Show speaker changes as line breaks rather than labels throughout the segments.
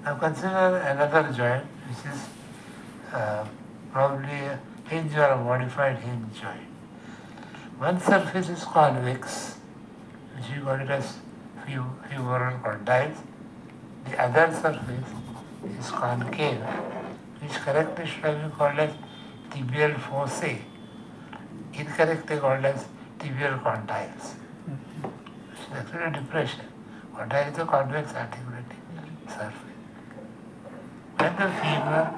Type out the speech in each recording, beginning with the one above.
Now consider another joint which is probably a hinge or a modified hinge joint. One surface is convex, which we call it as femoral condyles. The other surface is concave, which correctly should be called as tibial fossae, incorrectly called as tibial condyles. It's actually a depression. Condyle is a convex articulating surface. When the femur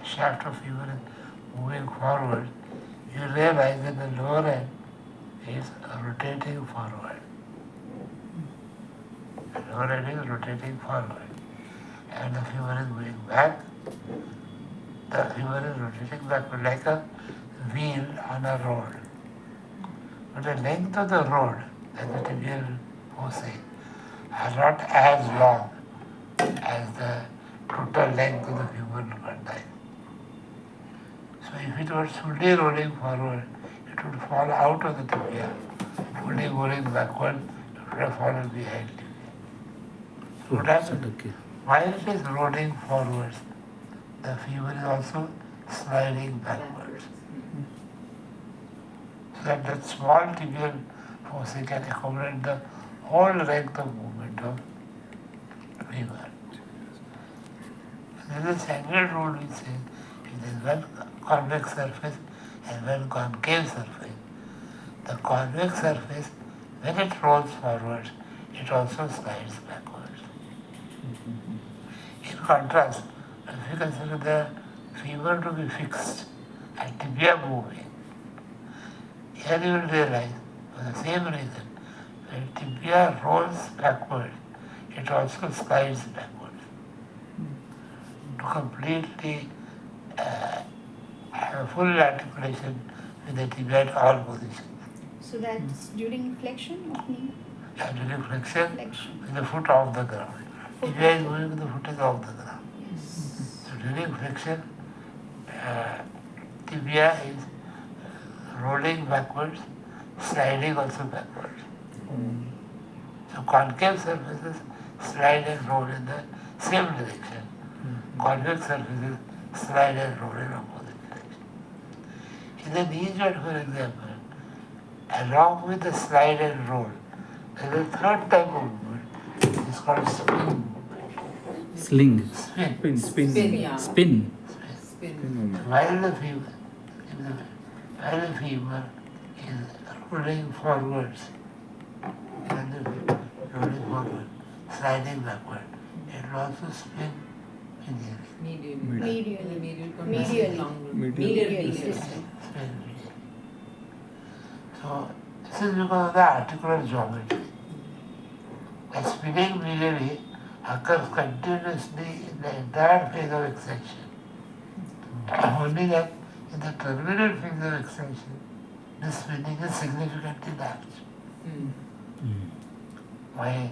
shaft of femur is moving forward, you realize that the lower end is rotating forward. The lower end is rotating forward. And the femur is moving back. The femur is rotating backward like a wheel on a road. But the length of the road, as the tibial fossae, are not as long as the total length of the femoral condyle. So if it were fully rolling forward, it would fall out of the tibia. Fully rolling backward, it would have fallen behind tibia. So what happens? While it is rolling forwards, the femur is also sliding backwards. So that small tibial fossa can accommodate the whole length of movement of femur. There is a standard rule which says if there is one convex surface and one concave surface, the convex surface, when it rolls forward, it also slides backwards. In contrast, if you consider the femur to be fixed and tibia moving, here you will realize, for the same reason, when tibia rolls backward, it also slides backwards to completely have a full articulation with the tibia at all positions.
So that's during flexion of knee?
Yeah, during flexion, with the foot off the ground. Tibia is moving with the foot is off the ground.
Yes.
So during flexion, tibia is rolling backwards, sliding also backwards. So concave surfaces slide and roll in the same direction. Convex surfaces slide and roll in opposite direction. In the knee joint, for example, along with the slide and roll, there is a third type of movement. It's called spin.
Sling.
Spin.
Spin.
While the femur is rolling forwards, sliding backward, it will also spin medially.
Medially.
So this is because of the articular geometry. The spinning medially occurs continuously in the entire phase of extension. Only that in the terminal phase of extension, the spinning is significantly large. Why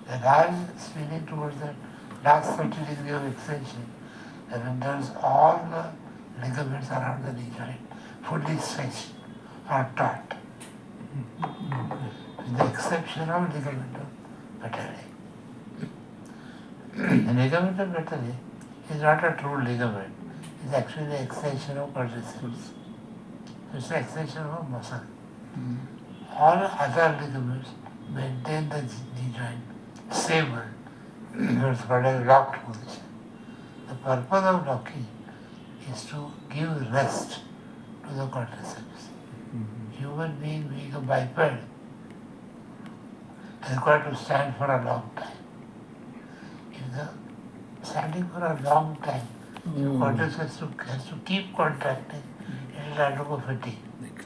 the large spinning towards the last 30 degrees of extension renders all the ligaments around the knee joint fully stretched or taut, with the exception of ligament of patella. The ligament of patella is not a true ligament. It's actually the extension of quadriceps. It's the extension of a muscle. All other ligaments maintain the knee joint stable. It's called a locked position. The purpose of locking is to give rest to the quadriceps. Human being a biped is required to stand for a long time. If the standing for a long time, the quadriceps has to keep contracting, it will undergo fatigue.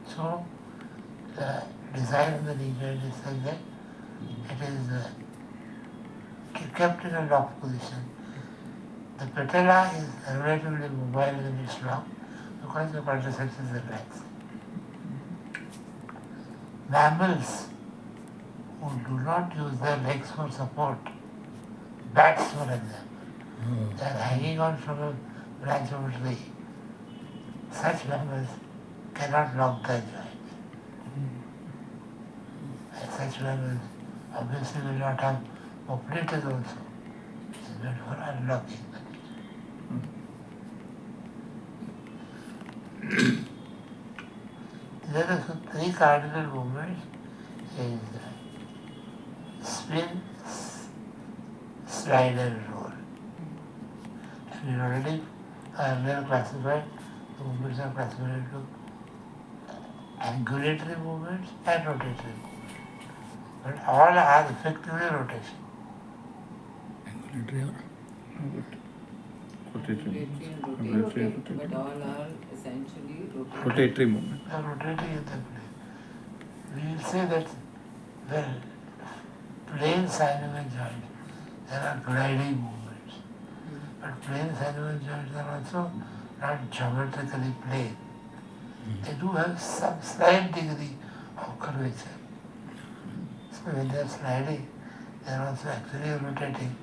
So the design of the knee joint is such that it is kept in a locked position. The patella is relatively mobile when it's locked because the quadriceps is relaxed. Mammals who do not use their legs for support, bats for example, they are hanging on from a branch of a tree. Such mammals cannot lock their joints. And such mammals obviously will not have Oblique is also meant for unlocking the knee. There are three cardinal movements: is spin, slide and roll. And we already earlier classified the movements are classified into angulatory movements and rotatory movements. But all are effectively rotation.
Angulatory or
Rotatory and
Rotatory,
rotating, but all are essentially rotating.
rotatory movement.
The rotating is the plane. We will say that the plane synovial joints, there are gliding movements. But plane synovial joints are also not geometrically plane. They do have some slight degree of curvature. So when they are sliding, they are also actually rotating.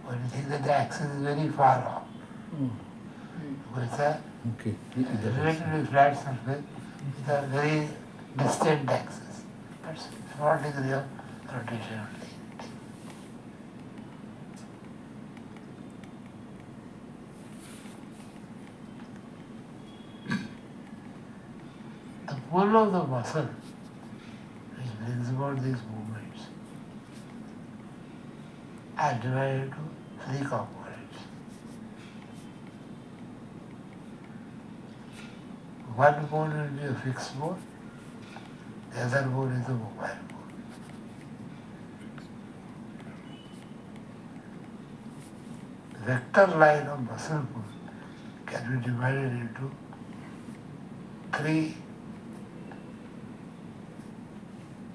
When you think that the axis is very far off, because it's a
okay.
relatively flat surface with a very distant axis, but small degree of rotation only. The pull of the muscle which brings about these movements are divided into three components. One bone will be a fixed bone, the other bone is a mobile bone. The vector line of muscle pull can be divided into three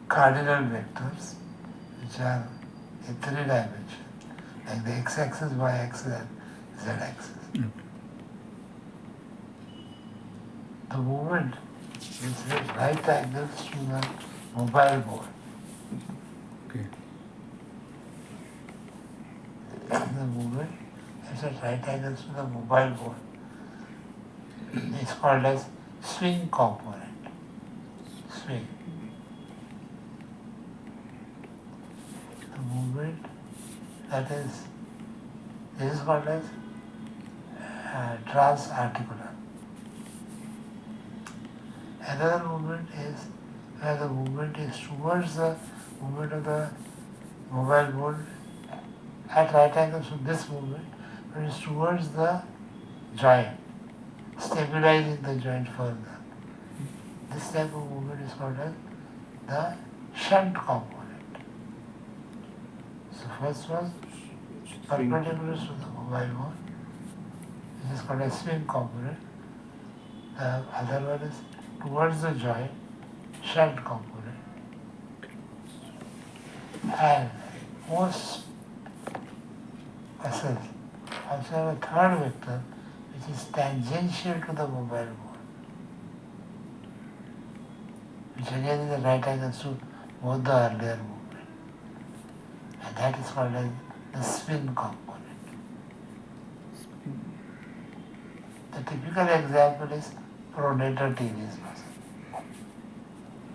cardinal vectors which are in three dimensions, like the x-axis, y-axis and z-axis. The movement is at right angles to the mobile bone.
Okay.
The movement is at right angles to the mobile bone. It's called as swing component. Swing. The movement that is, this is called as transarticular. Another movement is where the movement is towards the movement of the mobile bone at right angles to this movement, but it's towards the joint, stabilizing the joint further. This type of movement is called as the shunt component. So first was perpendicular to the mobile bone, which is called a swing component. The other one is towards the joint, shunt component. And most muscles also have a third vector which is tangential to the mobile bone, which again is the right angles to both the earlier movement. And that is called as the spin component. The typical example is pronator teres muscle.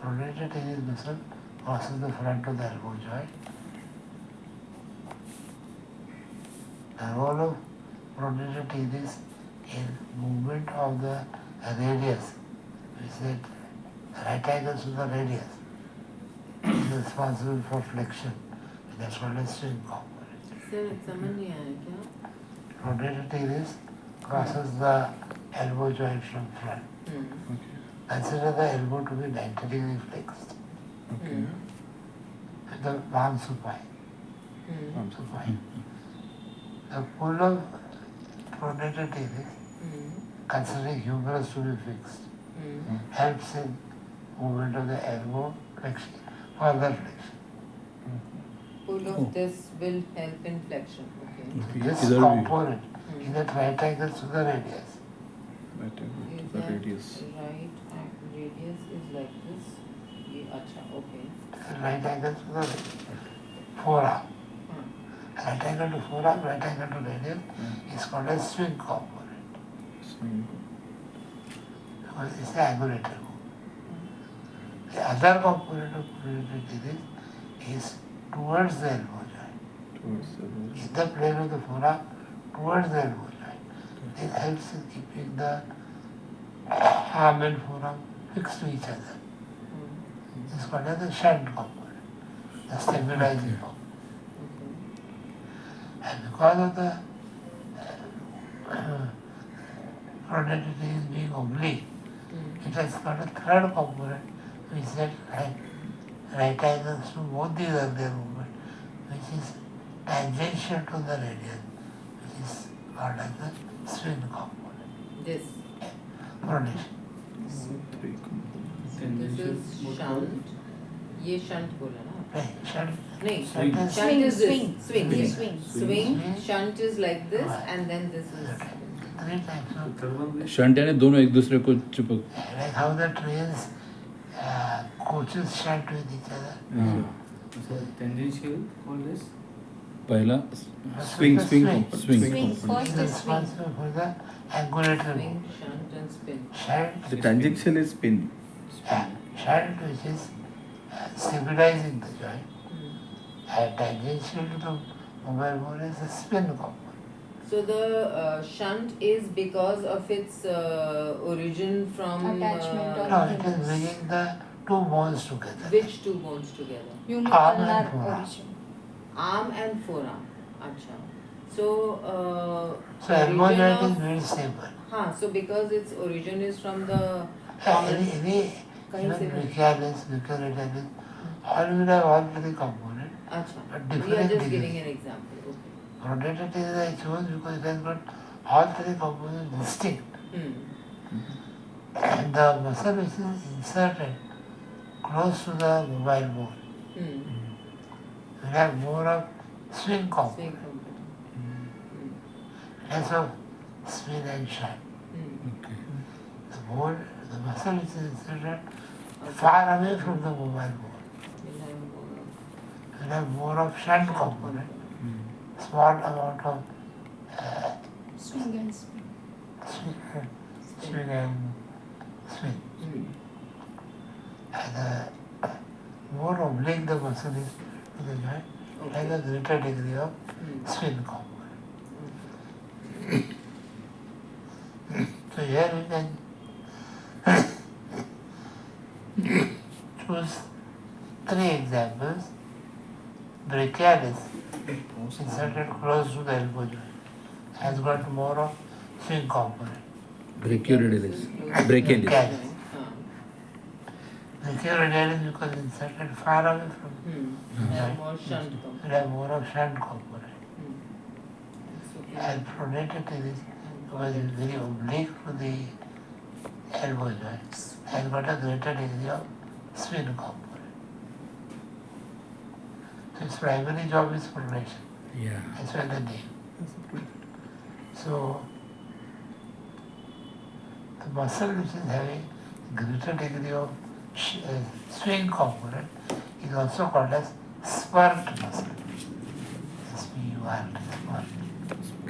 Pronator teres muscle crosses the front of the elbow joint. The role of pronator teres in movement of the radius, which is at right angles to the radius, is responsible for flexion. And that's called a swing component.
Sir समझ नहीं आया क्या?
Pronator teres crosses the elbow joint from front. Consider the elbow to be 90 degree flexed.
Okay.
And the palm supine. Supine. The pull of pronator teres, considering humerus to be fixed, helps in movement of the elbow flexion, further flexion.
Pull of this will help in flexion. Okay.
This
Either way.
component is at right angles to the radius.
Is
The
that
radius.
right? Radius is like this. ये अच्छा. Okay.
Right angle to the forearm. Right angle to forearm, right angle to radius is called a swing component.
Swing.
Because it's the angulator movement. The other component of pronator teres is towards the elbow joint.
Towards the elbow.
In the plane of the forearm towards the elbow joint. This helps in keeping the arm and forearm fixed to each other. This is called as the shunt component, the stabilizing component. And because of the frontality is being oblique, it has got a third component which is that right angles to both these earlier movements, which is tangential to the radius, which is called as the swing component.
This.
Pronation.
Three components.
This is shunt. ये shunt बोला ना?
Right, shunt.
नहीं.
Shunt is
Shunt is this.
Swing.
Swing.
Swing.
Swing. Shunt is like this, and then this is.
three types of,
shunt यानी दोनों एक दूसरे को चिपक
like how the trains coaches shunt with each other.
हाँ
So tangential called as
पहला
Swing.
swing
Swing.
Is
First is swing.
responsible for the angulator
Swing,
movement.
shunt, and spin.
Shunt,
The tangential is spin.
shunt which is stabilizing the joint, and tangential to the mobile bone is the spin component.
So the shunt is because of its origin from
Attachment or-
No, it is bringing the two bones together.
which two bones together?
Arm and
Uniulnar
forearm.
origin.
Arm and forearm. Acha. So
So elbow
origin
joint is
of
very stable.
so because its origin is from the
Any
कहीं से
even
भी-
brachialis, brachioradialis, all will have all three components.
Acha.
But
We are
different
just
degrees.
giving an example. Okay.
Rotator I chose because it has got all three components distinct. And the muscle which is inserted close to the mobile bone will have more of swing component,
Swing component.
less of spin and shunt. The muscle which is inserted far away from the mobile bone will have more of shunt component, small amount of
Swing and spin.
swing and swing. And more oblique the muscle is to the joint, like a greater degree of swing component. So here we can choose three examples. Brachialis, inserted close to the elbow joint, has got more of swing component.
brachioradialis
Brachialis.
Ah.
Brachioradialis because inserted far away from
And more shunt component.
will have more of shunt component.
So,
And pronatalis because it's very oblique to the elbow joint, has got a greater degree of swing component. So its primary job is pronation.
yeah
That's why the name. So the muscle which is having greater degree of swing component is also called as spurt muscle. S-P-U-R-T, spurt.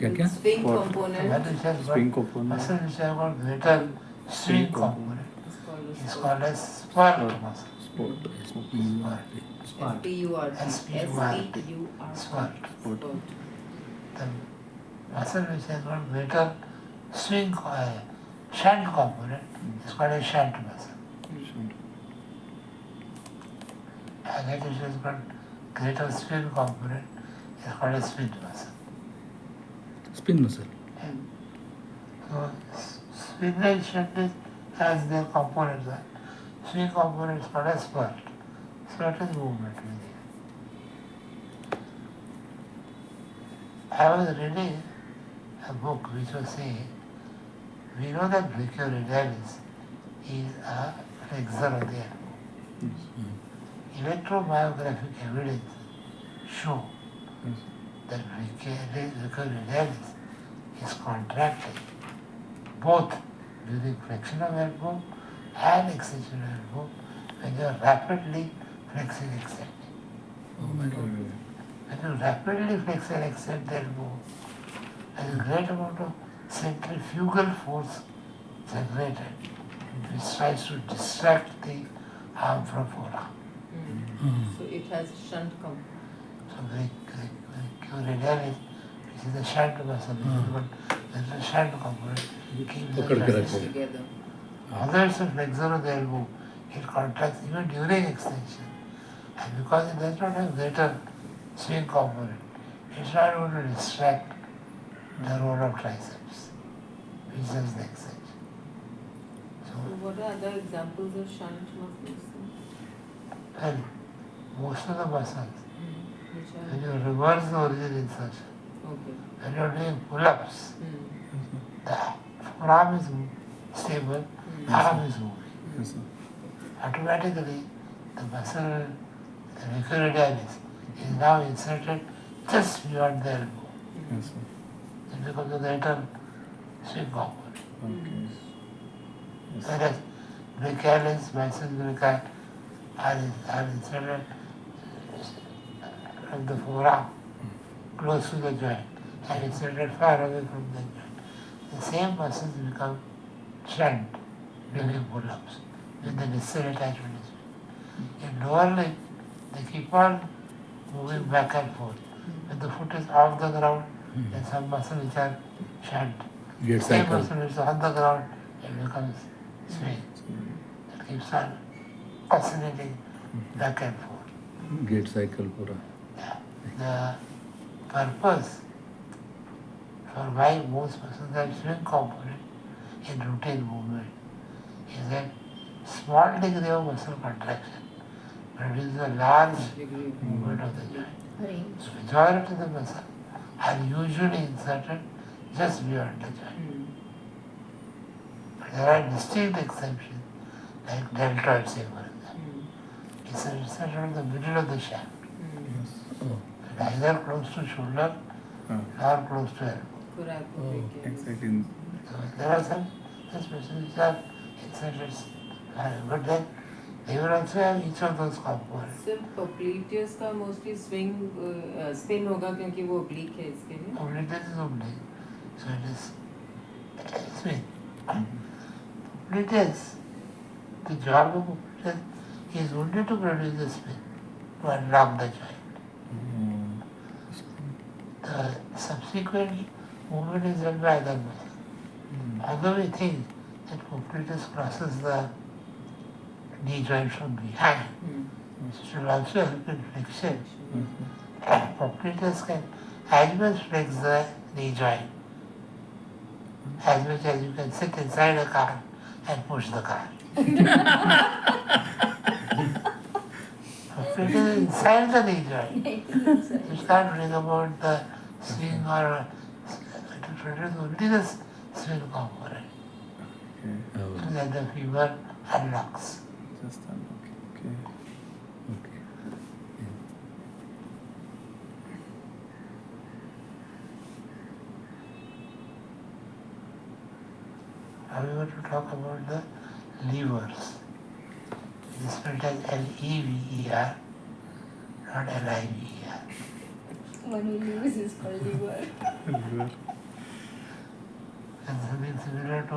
क्या क्या
swing
What?
That
component
which has
Swing
got
component.
muscle which has got greater swing
Swing
component
is called
is
a
called as spurt
Spurt.
muscle.
Sport.
Spart.
S-P-U-R-T.
S-P-U-R-T.
S-P-U-R-T.
Spurt.
Spurt.
The muscle which has got greater swing shunt component is called a shunt muscle. And that which has got greater spin component is called a spin muscle.
spin muscle
So spin and shunt is as their components are. Swing component is called a spurt. Spurt is movement. I was reading a book which was saying, we know that brachioradialis is a flexor of the elbow. Electromyographic evidence show that brachioradialis is contracted both during flexion of elbow and extension of elbow when you are rapidly flexing extending.
oh my god
When you rapidly flex and extend the elbow, there is a great amount of centrifugal force generated which tries to distract the arm from forearm.
So it has shunt component.
So very radialis, which is the shunt muscle, but there's a shunt component, keeps the
Pukad
joint
kara
stable.
Together.
Although it's a flexor of the elbow, it contracts even during extension. And because it does not have greater swing component, it's not able to distract the role of triceps, which is the extension.
So
So,
what are other examples of shunt muscles?
well, most of the muscles,
Which are
when you reverse the origin insertion,
okay.
when you're doing pull-ups, the forearm is stable, arm is moving.
Yes, sir.
Automatically, the muscle, the radialis, is now inserted just beyond the elbow.
Yes, sir.
It becomes a greater swing component.
Okay. Yes.
Whereas brachialis, biceps brachii are inserted from the forearm, close to the joint, and inserted far away from the joint. The same muscles become shunt during pull-ups when the distal attachment is weak. In lower leg, they keep on moving back and forth. When the foot is off the ground, then some muscles which are shunt.
Gate
Same
cycle.
muscle which is on the ground, it becomes swing. It keeps on oscillating back and forth.
Gate cycle pura.
The purpose for why most muscles have swing component in routine movement is that small degree of muscle contraction produces a large
Degree.
movement of the joint.
Range.
The majority of the muscles are usually inserted just beyond the joint. But there are distinct exceptions, like deltoid, say for example. It's inserted in the middle of the shaft,
Oh,
neither close to shoulder nor close to elbow.
Coracobrachialis.
Exactly.
So there are some specimens which are inserted, but then they will also have each of those components.
सिर्फ popliteus का mostly swing spin होगा क्योंकि वो oblique है इसके लिए.
Oblique is oblique, so it is swing. Oblique, the job of oblique is only to produce the spin, to unlock the joint. The subsequent movement is done by other muscle. Although we think that popliteus crosses the knee joint from behind, it should also help in flexion. Popliteus can as much flex the knee joint as much as you can sit inside a car and push the car. Popliteus is inside the knee joint. You can't bring about the swing or to produce only the swing component
Okay.
oh,
so that the femur unlocks.
Just okay.
okay.
Now we want to talk about the levers. It is spelled as L-E-V-E-R, not L-I-V-E-R.
One who lives is called liver.
Liver.
And something similar to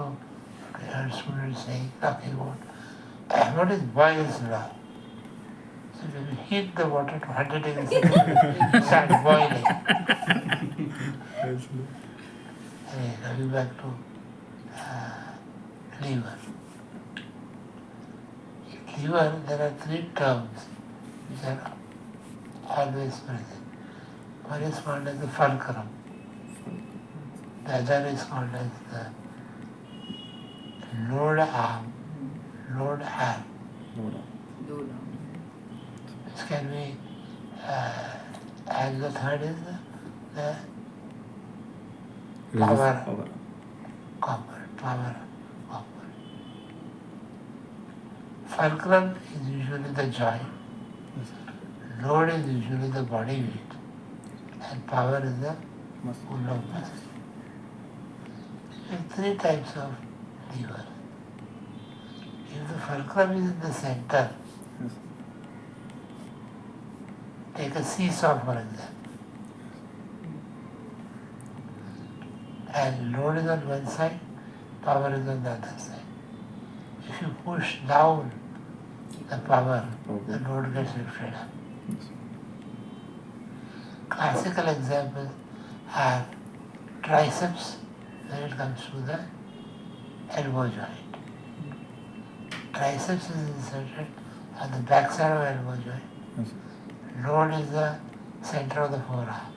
our students saying, talking about what is Boyle's law. So when you heat the water to 100 degrees Celsius, it starts boiling.
Yes,
Anyway, coming back to liver. In liver, there are three terms which are always present. One is called as the fulcrum. The other is called as the load arm.
Lord.
Doda.
Which can be, and the third is the power
Power.
component, power component. Fulcrum is usually the joint, load is usually the body weight, and power is the
Muscle.
pull of muscle. There are three types of lever. If the fulcrum is in the center,
Yes.
take a seesaw for example, and load is on one side, power is on the other side. If you push down the power, the load gets lifted up.
Yes.
classical examples are triceps when it comes to the elbow joint. Triceps is inserted on the back side of elbow joint.
Yes.
Load is the center of the forearm.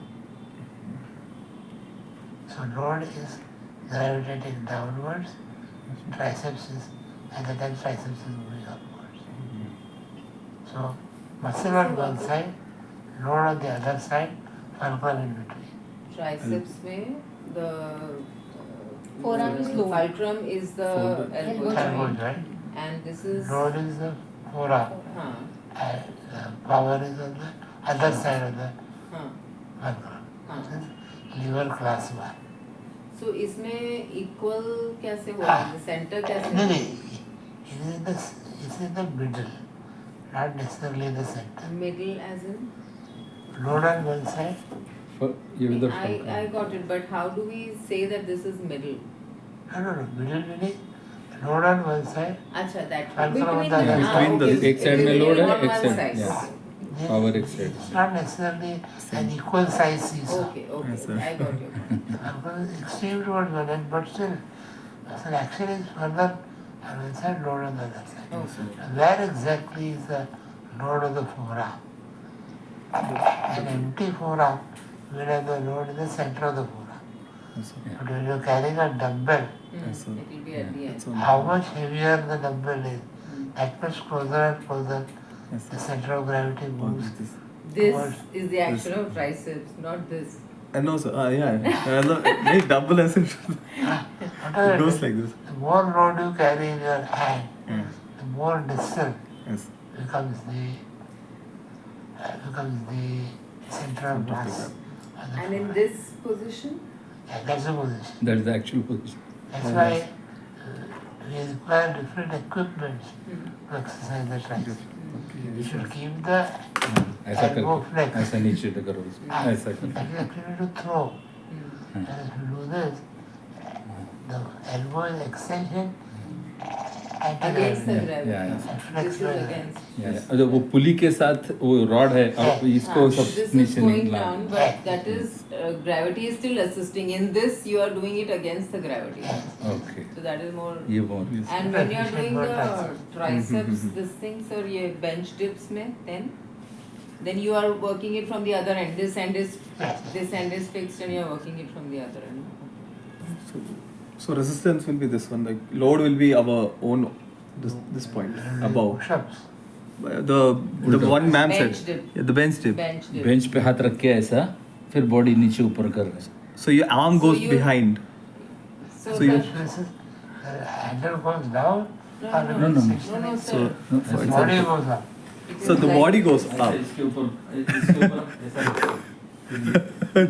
So load is gravitating downwards, triceps is, at the time triceps is moving upwards. So muscle on one side, load on the other side, fulcrum in between.
Triceps में the
Forearm is low.
fulcrum is the
Fold-
elbow
Elbow
joint,
joint,
and this is
load is the forearm,
हाँ
and power is on the other side of the
हाँ
fulcrum.
हाँ.
This is liver class 1.
So इसमें equal कैसे हुआ?
हाँ.
The center कैसे?
No, it's in the middle, not necessarily the center.
Middle as in?
Load on one side,
ये इधर
I got it, but how do we say that this is middle?
no, middle meaning load on one side,
अच्छा, that
fulcrum on
Between
the
the-
other
between
side.
the
okay.
एक side में
It is
load है,
on
एक
one
side
side.
yeah.
Then
Power एक side
it's not necessarily an equal size seesaw.
Okay, okay,
Yes, sir.
I got your point.
Fulcrum is extreme towards one end, but still, muscle action is further on one side, load on the other side.
Okay.
Where exactly is the load of the forearm? An empty forearm will have the load in the center of the forearm.
Yes, sir.
But when you're carrying a dumbbell,
Yes, sir.
It will be at the end.
It's on-
how much heavier the dumbbell is, that much closer and closer
Yes,
the
sir.
center of gravity
Oh,
moves.
this-
This is the action of triceps, not this.
No, sir. Maybe double as it
Whatever it
goes
is,
like this.
the more load you carry in your hand,
Yeah.
the more distant
Yes.
becomes the center of mass. of the
And in
forearm.
this position?
Yeah, that's the position.
That's the actual position.
That's why we require different equipment to exercise the triceps. You should keep the
ऐसा
elbow
करके
flex.
ऐसा नीचे तो करो उसको ऐसा
That
करके
is actually to throw. And if you do this, the elbow is extension
Against the
anti-gravity.
gravity.
yeah, yeah.
And flex
This is
by
against.
Yeah, वो पुली के साथ वो रॉड है अब इसको
हाँ,
सब
this is
नीचे
going
निकला
down, but that is gravity is still assisting. In this, you are doing it against the gravity.
Okay
So that is more.
ये बहुत
And when you are doing the
Triceps.
triceps, this thing, sir, ये bench dips में, then you are working it from the other end. This end is fixed, and you are working it from the other end.
So resistance will be this one. Like load will be our own. This point above.
Push-ups.
The one ma'am said.
Bench dip.
Yeah, the bench dip.
Bench dip.
Bench पे हाथ रख के ऐसा फिर body नीचे ऊपर कर रहे हैं
So your arm
So
goes
you-
behind.
So,
So you-
that-
This is, the handle goes down.
No,
or
no,
no, no.
no, sir.
So
No,
for
the body
example,
goes up.
It
so
is
the
like-
body goes up.
इसके ऊपर ऐसा रखो।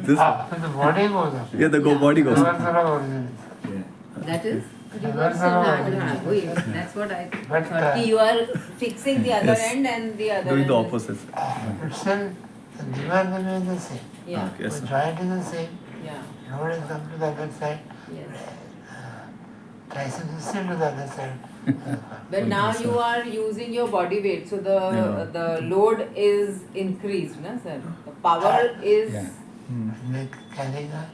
This.
So the body goes up.
Yeah, the body goes up.
Reversal of origin.
Yeah.
That is
Reversal of origin.
That's what I
But
thought. कि you are fixing the other
Yes.
end and the other
Doing
end.
the
is-
opposite.
but still, the liver remains the same.
Yeah.
Okay, yes,
The
sir.
joint is the same.
Yeah.
Load is come to the other side.
Yes.
Triceps is still to the other side.
But now you are using your body weight, so
Yeah.
the load is increased, na sir? The power is.
Yeah.
Like carrying a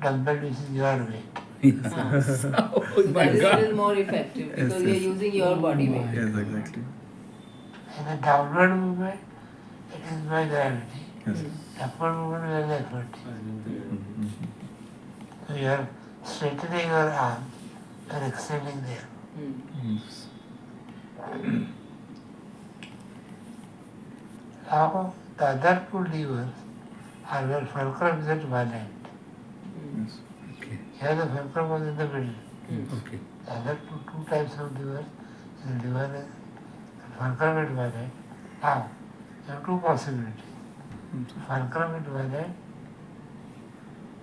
dumbbell which is your weight.
Oh
So
my
that is
God.
still more effective because
Yes,
you are
yes.
using your body weight.
Yes, exactly.
In the downward movement, it is by gravity.
Yes.
Upward movement is by effort. So you are straightening your arm, you are extending there. Now the other two levers are where fulcrum is at one end.
Yes.
Okay.
Here the fulcrum was in the middle.
Okay.
The other two types of levers, the lever is fulcrum at one end. Now, there are two possibilities. Fulcrum at one end,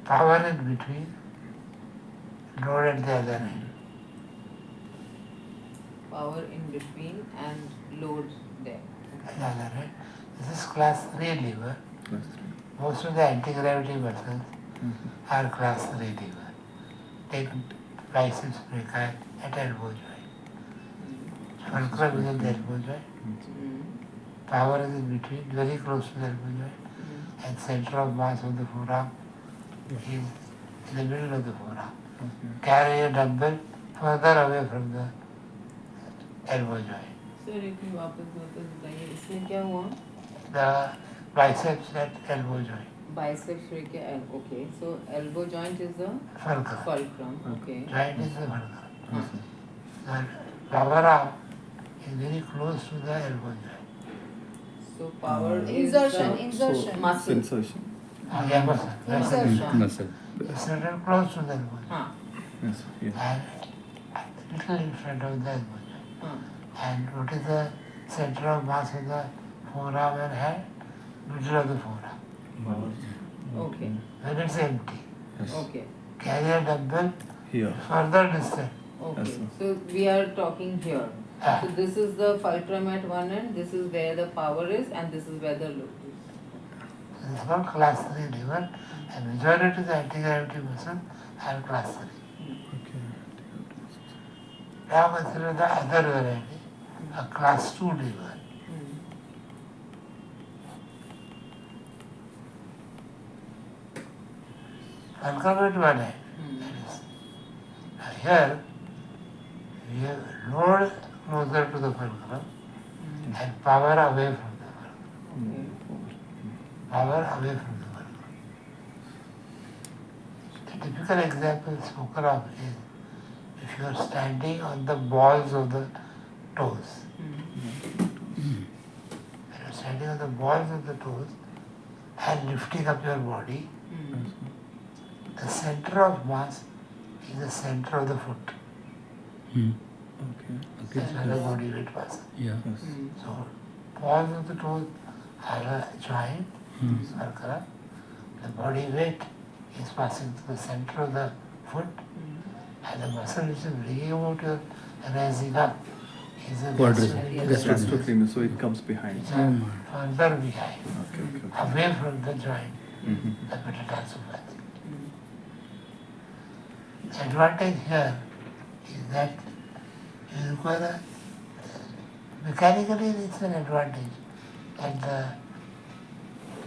power in between, load at the other end.
Power in between and load there.
At the other end. This is class 3 lever.
Class three.
Most of the anti-gravity muscles are class 3 lever. Take biceps brachii at elbow joint. Fulcrum is at the elbow joint. Power is in between, very close to the elbow joint. and center of mass of the forearm is in the middle of the forearm.
Okay.
Carry a dumbbell further away from the elbow joint.
Sir एक बार वापस बताइए इसमें क्या हुआ?
The biceps at elbow joint.
Biceps brachial. Okay, so elbow joint is the
Fulcrum.
fulcrum. Okay.
Joint is the fulcrum.
Yes, sir.
The lower arm is very close to the elbow joint.
So power is
Insertion,
the
insertion.
muscle.
Insertion.
Yeah, muscle.
Insertion.
muscle.
It's certain close to the elbow joint.
हाँ
Yes, yeah.
And little in front of the elbow joint.
हाँ.
And what is the center of mass of the forearm and hand? Middle of the forearm.
Okay.
When it's empty.
Yes.
Okay.
Carry a dumbbell
Here.
further distant.
Okay.
Yes, sir.
So we are talking here.
Ah.
So this is the fulcrum at one end. This is where the power is, and this is where the load is.
It's called class 3 liver, and majority of the anti-gravity muscle are class 3.
Okay.
Now consider the other variety, a class 2 liver. Fulcrum at one end. That is. Now here, we have load closer to the fulcrum and power away from the fulcrum. Power away from the fulcrum. The typical example spoken of is if you are standing on the balls of the toes. When you are standing on the balls of the toes and lifting up your body, the center of mass is the center of the foot.
Okay.
That's where the body weight passes.
Yeah.
Yes.
So, balls of the toes are a joint, circular. The body weight is passing to the center of the foot, and the muscle which is bringing about your rising up is a
Quadriceps.
Gastrocnemius, so it comes behind.
further behind,
Okay, okay, okay.
away from the joint,
Mhm.
the metatarsopathy. The advantage here is that you require mechanically it's an advantage that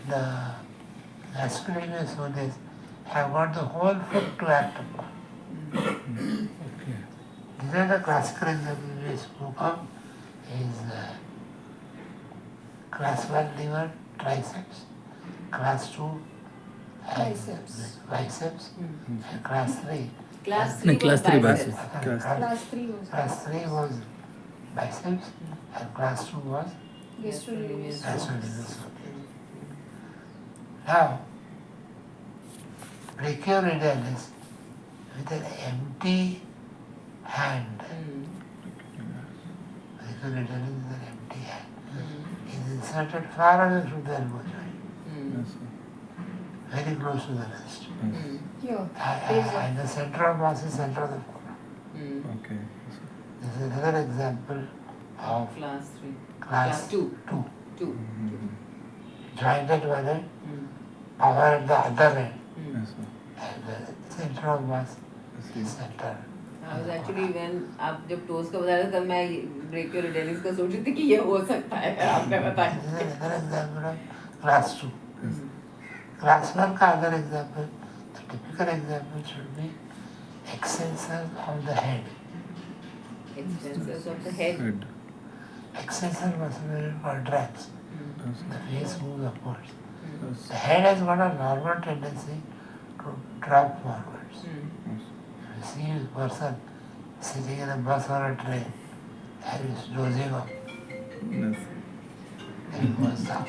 the gastrocnemius ones have got the whole foot to act upon.
Okay.
These are the classical examples we spoke of is class 1 liver, triceps, class 2
Biceps.
biceps, and class 3.
Class
No,
3
class
was
three
biceps.
biceps.
Class 3 was
Class 3 was biceps and class 2 was
gastrocnemius.
gastrocnemius. Now, brachioradialis with an empty hand, brachioradialis with an empty hand, is inserted far away from the elbow joint,
Yes, sir.
very close to the wrist.
Here.
And the center of mass is center of the forearm.
Okay. Yes, sir.
This is another example of
Class 3.
class
2.
2.
2.
Joint at one end, power at the other end,
Yes, sir.
and the center of mass
Yes,
is
yes.
center.
I was actually when आप जब toast का बता रहे थे तब मैं ब्रेकियोरेडियलिस का सोच रही थी कि ये हो सकता है आपने
This
बताया.
is another example of class 2.
Yes.
Class 1 का other example, the typical example should be extensor of the head.
Extensors of the head.
Head.
Extensor muscle when it contracts,
Yes,
the
sir.
face moves upwards.
Yes.
The head has got a normal tendency to drop forwards.
Yes.
You see a person sitting in a bus or a train and he's dozing off
Yes.
and he goes down.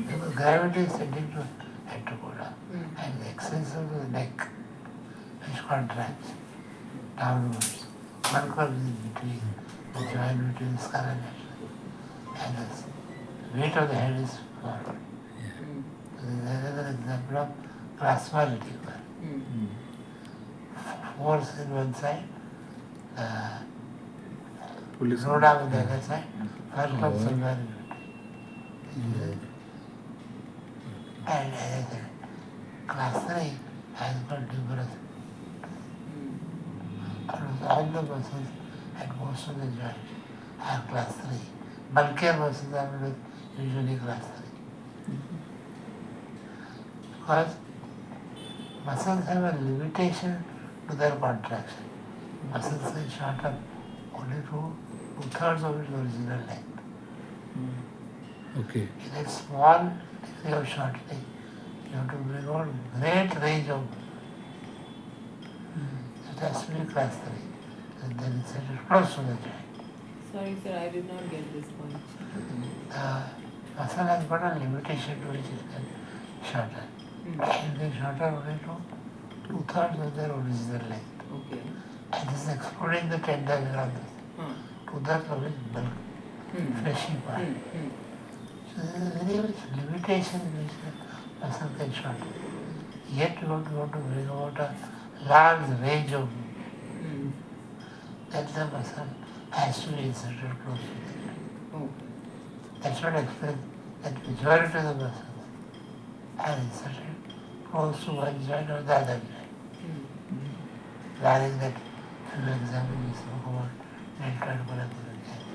Because gravity is tending to head to go down. And the extensor of the neck, which contracts downwards, one comes in between the joint between the skull and the weight of the head is forward. So this is another example of class 1 liver. Force in one side,
Police.
load arm on the other side, first comes somewhere in between. And as I said, class 3 has got numerous, almost all the muscles and most of the joints are class 3. Bulkier muscles are usually class 3. because muscles have a limitation to their contraction. Muscles can shorten only to 2/3 of its original length.
Okay.
In a small degree of shortening, you have to bring out great range of movement. It has to be class 3. And then it's close to the joint.
Sorry, sir, I did not get this point.
The muscle has got a limitation to which it can shorten. It can shorten only to 2/3 of their original length.
Okay.
And this is excluding the tendon around this.
Huh.
2/3 of its bulk, fleshy part. So there is a very much limitation in which the muscle can shorten. Yet you want to bring about a large range of movement. That the muscle has to be inserted close to the joint.
Okay.
That's what explains that majority of the muscles are inserted close to one joint or the other joint. Barring that, for example, we spoke about deltoid collateral joint.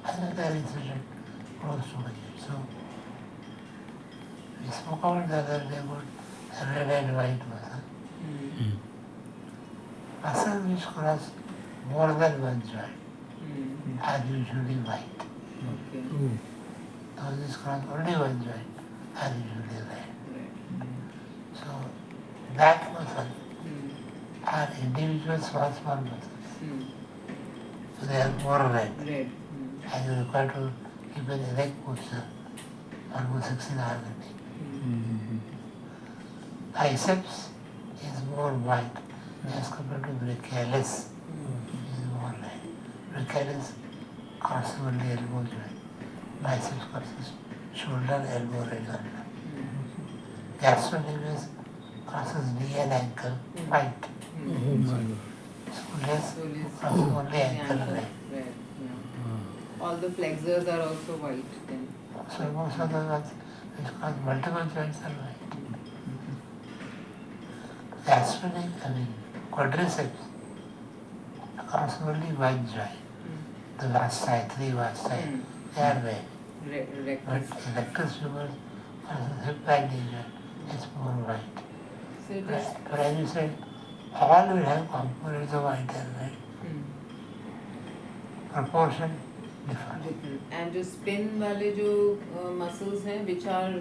And they are inserted close to one joint. So, we spoke about the other day about red and white muscle. Muscles which cross more than one joint are usually white.
Okay.
Those which cross only one joint are usually red.
Right.
So, back muscles are individual small muscles. So they are more red.
Red.
And you require to keep an erect posture almost 16 hours a day. Biceps is more white as compared to brachialis, which is more red. Brachialis crosses only elbow joint. Biceps crosses shoulder, elbow, right under. Gastrocnemius crosses knee and ankle, white. Soleus crosses only ankle, red.
Red. Yeah. All the flexors are also white then.
So most of the ones which cause multiple joints are white. Quadriceps across only one joint. The last side, 3 last side, they are red. But rectus femurs versus hip and knee joint is more white.
So it is
But as you said, all will have components of white and red. Proportion different.
different. And जो spin वाले जो muscles हैं which are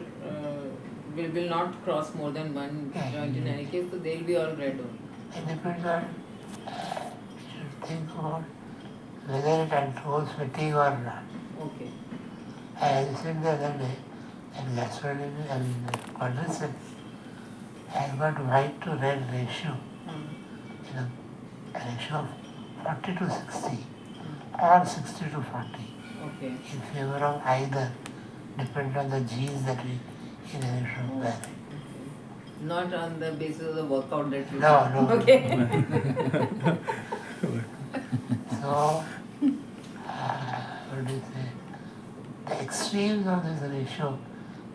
will not cross more than one joint in any case, so they'll be all red only.
It depends on, you should think about whether it controls fatigue or not.
Okay.
As I said the other day, and quadriceps has got white to red ratio, a ratio of 40 to 60 or 60 to 40
Okay.
in favor of either, depending on the genes that we inherit from parents.
Not on the basis of the workout that you
No,
do.
no.
Okay.
So, what do you say? The extremes of this ratio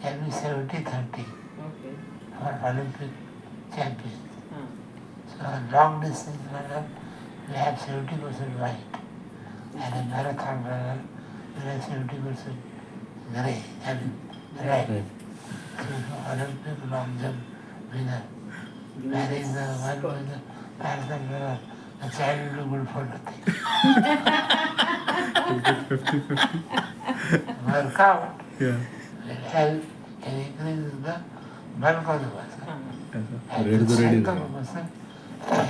can be 70-30
Okay.
for Olympic champions.
Huh.
So, a long distance runner will have 70% white, and a marathon runner will have 70% grey, red.
Right.
So, Olympic long jump winner marries the one with the marathon runner. The child will do good for nothing.
50-50.
Workout
Yeah.
will help in increasing the bulk of the muscle.
Huh.
Yes, sir.
And
Red
the
to red
strength
is
of the muscle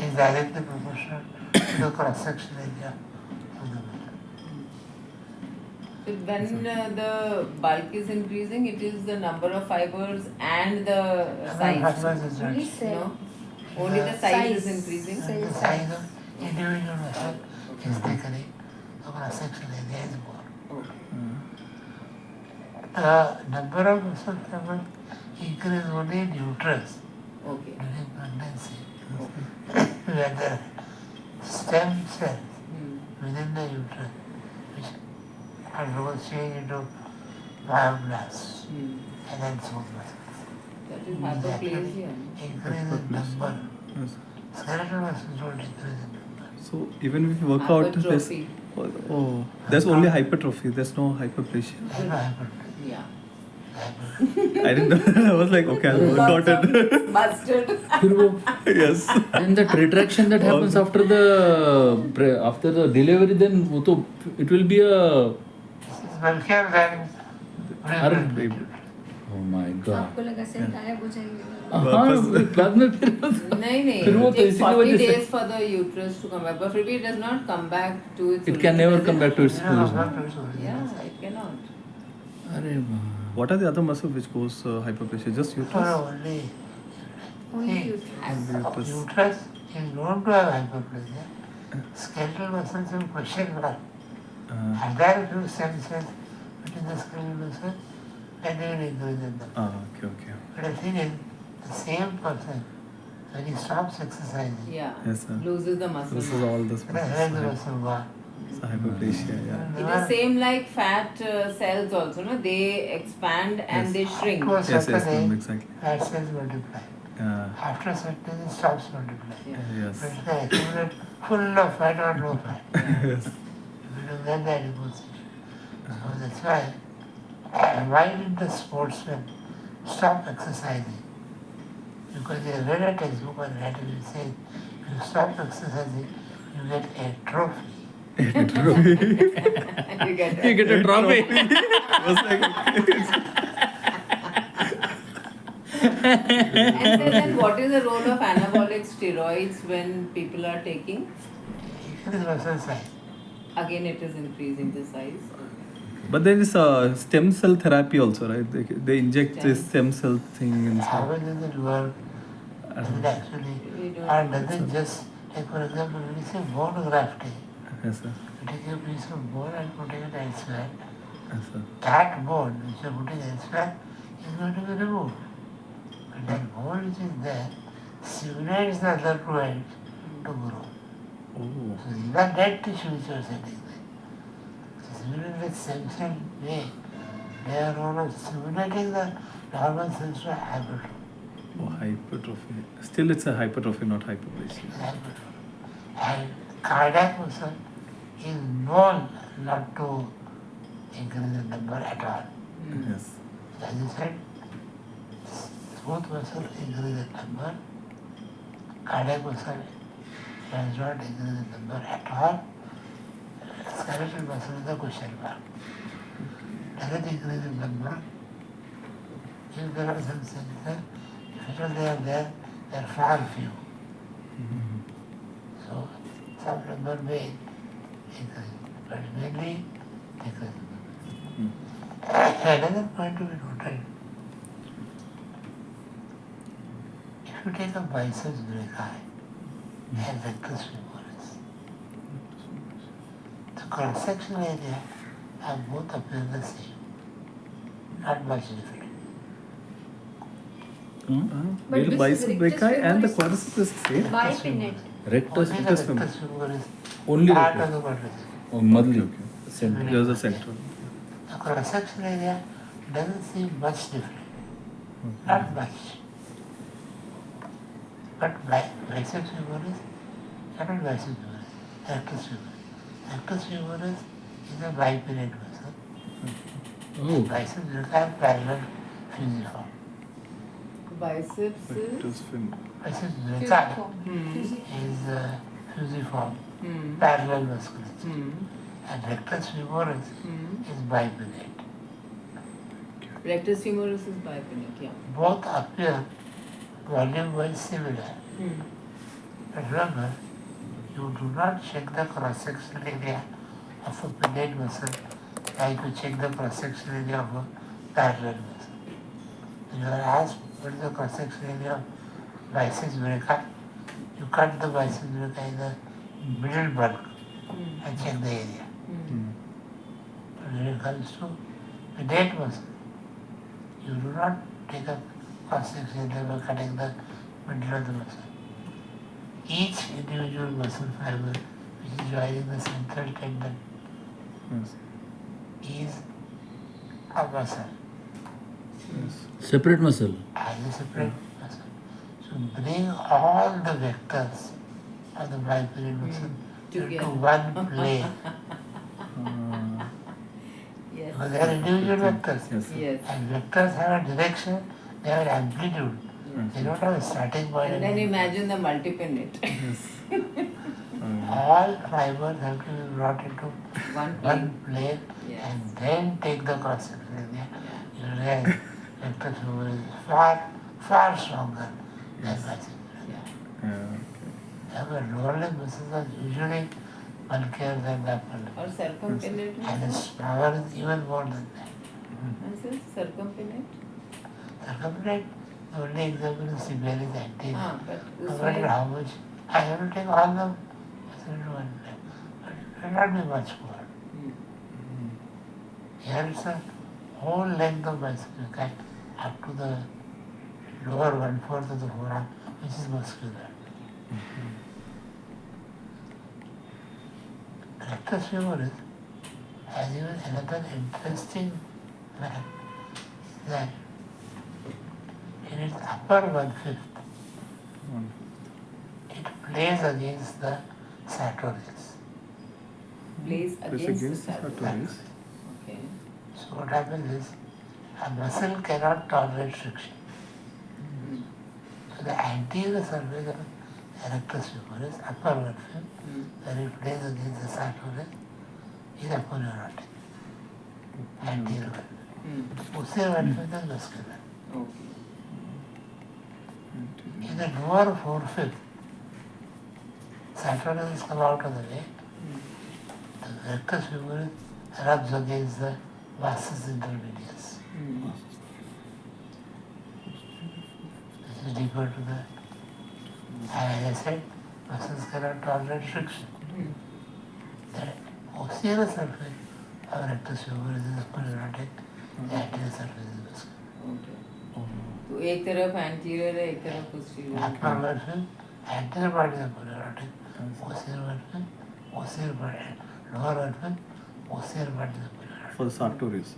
is directly proportional to the cross-section area of the muscle.
So when the bulk is increasing, it is the number of fibers and the size.
Fibers is
Only
right.
cell.
No? Only the size is increasing.
And the size of individual muscle is thickening, the cross-section area is more.
Okay.
The number of muscle fibers increase only in uterus
Okay.
during pregnancy, where the stem cells within the uterus, which undergo change into myoblasts and then smooth muscles.
That is
These actually
hyperplasia.
increase in number.
Yes.
Skeletal muscles don't increase in number.
So even if you work out, there's
Hypertrophy.
there's only hypertrophy. There's no hyperplasia.
There's no hypertrophy.
Yeah.
I didn't know. I was like, okay, I'll work out
Lots
it.
of mustard.
फिर वो
Yes.
and that retraction that happens after the delivery, then वो तो it will be a
Welcome then.
oh my god.
आपको लगा सही गायब हो जाएंगे
हाँ बाद में फिर
नहीं
फिर वो
it
तो
takes
इसी की
40
वजह से
days for the uterus to come back, but maybe it does not come back to its
it can never come back to its
Yeah,
original.
not also.
Yeah, it cannot.
अरे वाह.
What are the other muscles which cause hyperplasia? Just uterus?
No, only
only
See,
uterus.
uterus is known to have hyperplasia. Skeletal muscles in question mark. And there are few stem cells between the skeletal muscles and they will increase in them.
Okay.
But the thing is, the same person, when he stops exercising,
Yeah.
Yes, sir.
Loses the muscle.
This is all this
the hair the muscle gone.
So hyperplasia, yeah.
It is same like fat cells also, no? They expand and
Yes.
they shrink.
To a
Yes,
certain
ma'am,
age,
exactly.
fat cells multiply. After a certain age, it stops multiplying.
Yeah.
Yes.
But it can accumulate full of fat or no fat.
Yes.
If you do that, that is good. So that's why did the sportsman stop exercising? Because they read a textbook on anatomy saying, if you stop exercising, you get atrophy.
You get
You get a trophy.
I was like,
And then what is the role of anabolic steroids when people are taking?
Increase muscle size.
Again, it is increasing the size.
but there is stem cell therapy also, right? They inject this stem cell thing
How
inside.
does it work? Does it actually,
We don't
or
know.
does it just, like for example, when you say bone grafting,
Yes, sir.
you take a piece of bone and put it elsewhere,
Yes, sir.
that bone which you are putting elsewhere is going to be removed. But that bone which is there stimulates the other two ends to grow.
Oh.
So it's not dead tissue which you are setting there. So similarly with stem cell way, they are role of stimulating the normal cells to hypertrophy.
Oh, hypertrophy. Still, it's a hypertrophy, not hyperplasia.
And cardiac muscle is known not to increase the number at all.
Yes.
As you said, smooth muscle increase the number, cardiac muscle does not increase the number at all. Skeletal muscle is a question mark. Doesn't increase the number. If there are some cells, if they are there, they are far few. So some number may increase, but mainly decrease. Another point to be noted, if you take a biceps brachii and rectus femoris, the cross-sectional area of both appear the same, not much different.
But
Will
this
bicep
rectus
brachii and the
femoris-
quadriceps is the same?
Bipinnate.
Rectus,
Only the
rectus femoris.
rectus femoris
only
part
rectus.
of the quadriceps.
Oh, madly.
Okay.
Center.
Here's the central.
The cross-sectional area doesn't seem much different, not much. But biceps femoris, not biceps femoris, rectus femoris. Rectus femoris is a bipinnate muscle.
Oh,
Biceps brachii parallel fusiform.
Biceps is.
Rectus fem.
Biceps brachii
Fusiform.
is fusiform,
Hmm.
parallel musculature.
Hmm.
And rectus femoris
Hmm.
is bipinnate.
Rectus femoris is bipinnate, yeah.
Both appear volume-wise similar.
Hmm.
But remember, you do not check the cross-sectional area of a pinnate muscle like you check the cross-sectional area of a parallel muscle. When you are asked what is the cross-sectional area of biceps brachii, you cut the biceps brachii in the middle bulk
Hmm.
and check the area.
Hmm.
But when it comes to pinnate muscle, you do not take a cross-sectional area by cutting the middle of the muscle. Each individual muscle fiber which is joining the central tendon
Yes.
is a muscle,
Yes.
separate muscle.
as a separate muscle. So bring all the vectors of the bipinnate muscle into
Together.
one plane.
Uh,
Yes.
Because they are individual vectors.
Yes, sir.
Yes.
And vectors have a direction, they have an amplitude. They don't have a starting point.
And then imagine the multiple it.
Yes.
All fibers have to be brought into
One
one
plane.
plane
Yes.
and then take the cross section. You realize vector fiber is far, far stronger than bicycle.
Yeah.
However, lower limb muscles are usually bulkier than the upper limb.
Or circumpennet.
And its power is even more than that.
Answer circumpennet.
Circumference, the only example is Sibelius anterior.
But
No
this
matter
way,
how much, I have to take all them, it's only one limb. But it will not be much more. Here it's a whole length of bicycle cut up to the lower 1/4 of the forearm, which is muscular. Rectus femoris has even another interesting fact that in its upper 1/5, it plays against the sartorius.
place
Press
against the
against the
sartorius.
sartorius.
Okay.
So what happens is, a muscle cannot tolerate friction. So the anterior surface of rectus femoris, upper 1/5, where it plays against the sartorius, is aponeurotic. Anterior 1/5. Posterior 1/5 is muscular.
Okay.
In the lower 4/5, sartorius has come out of the way. The rectus femoris rubs against the vastus intermedius. This is deeper to the, as I said, muscles cannot tolerate friction. The posterior surface of rectus femoris is aponeurotic, the anterior surface is muscular.
Okay. तो एक तरफ anterior है, एक तरफ posterior है.
Upper 1/5, anterior part is aponeurotic, posterior 1/5, posterior part, lower 1/5, posterior part is aponeurotic.
For the sartorius.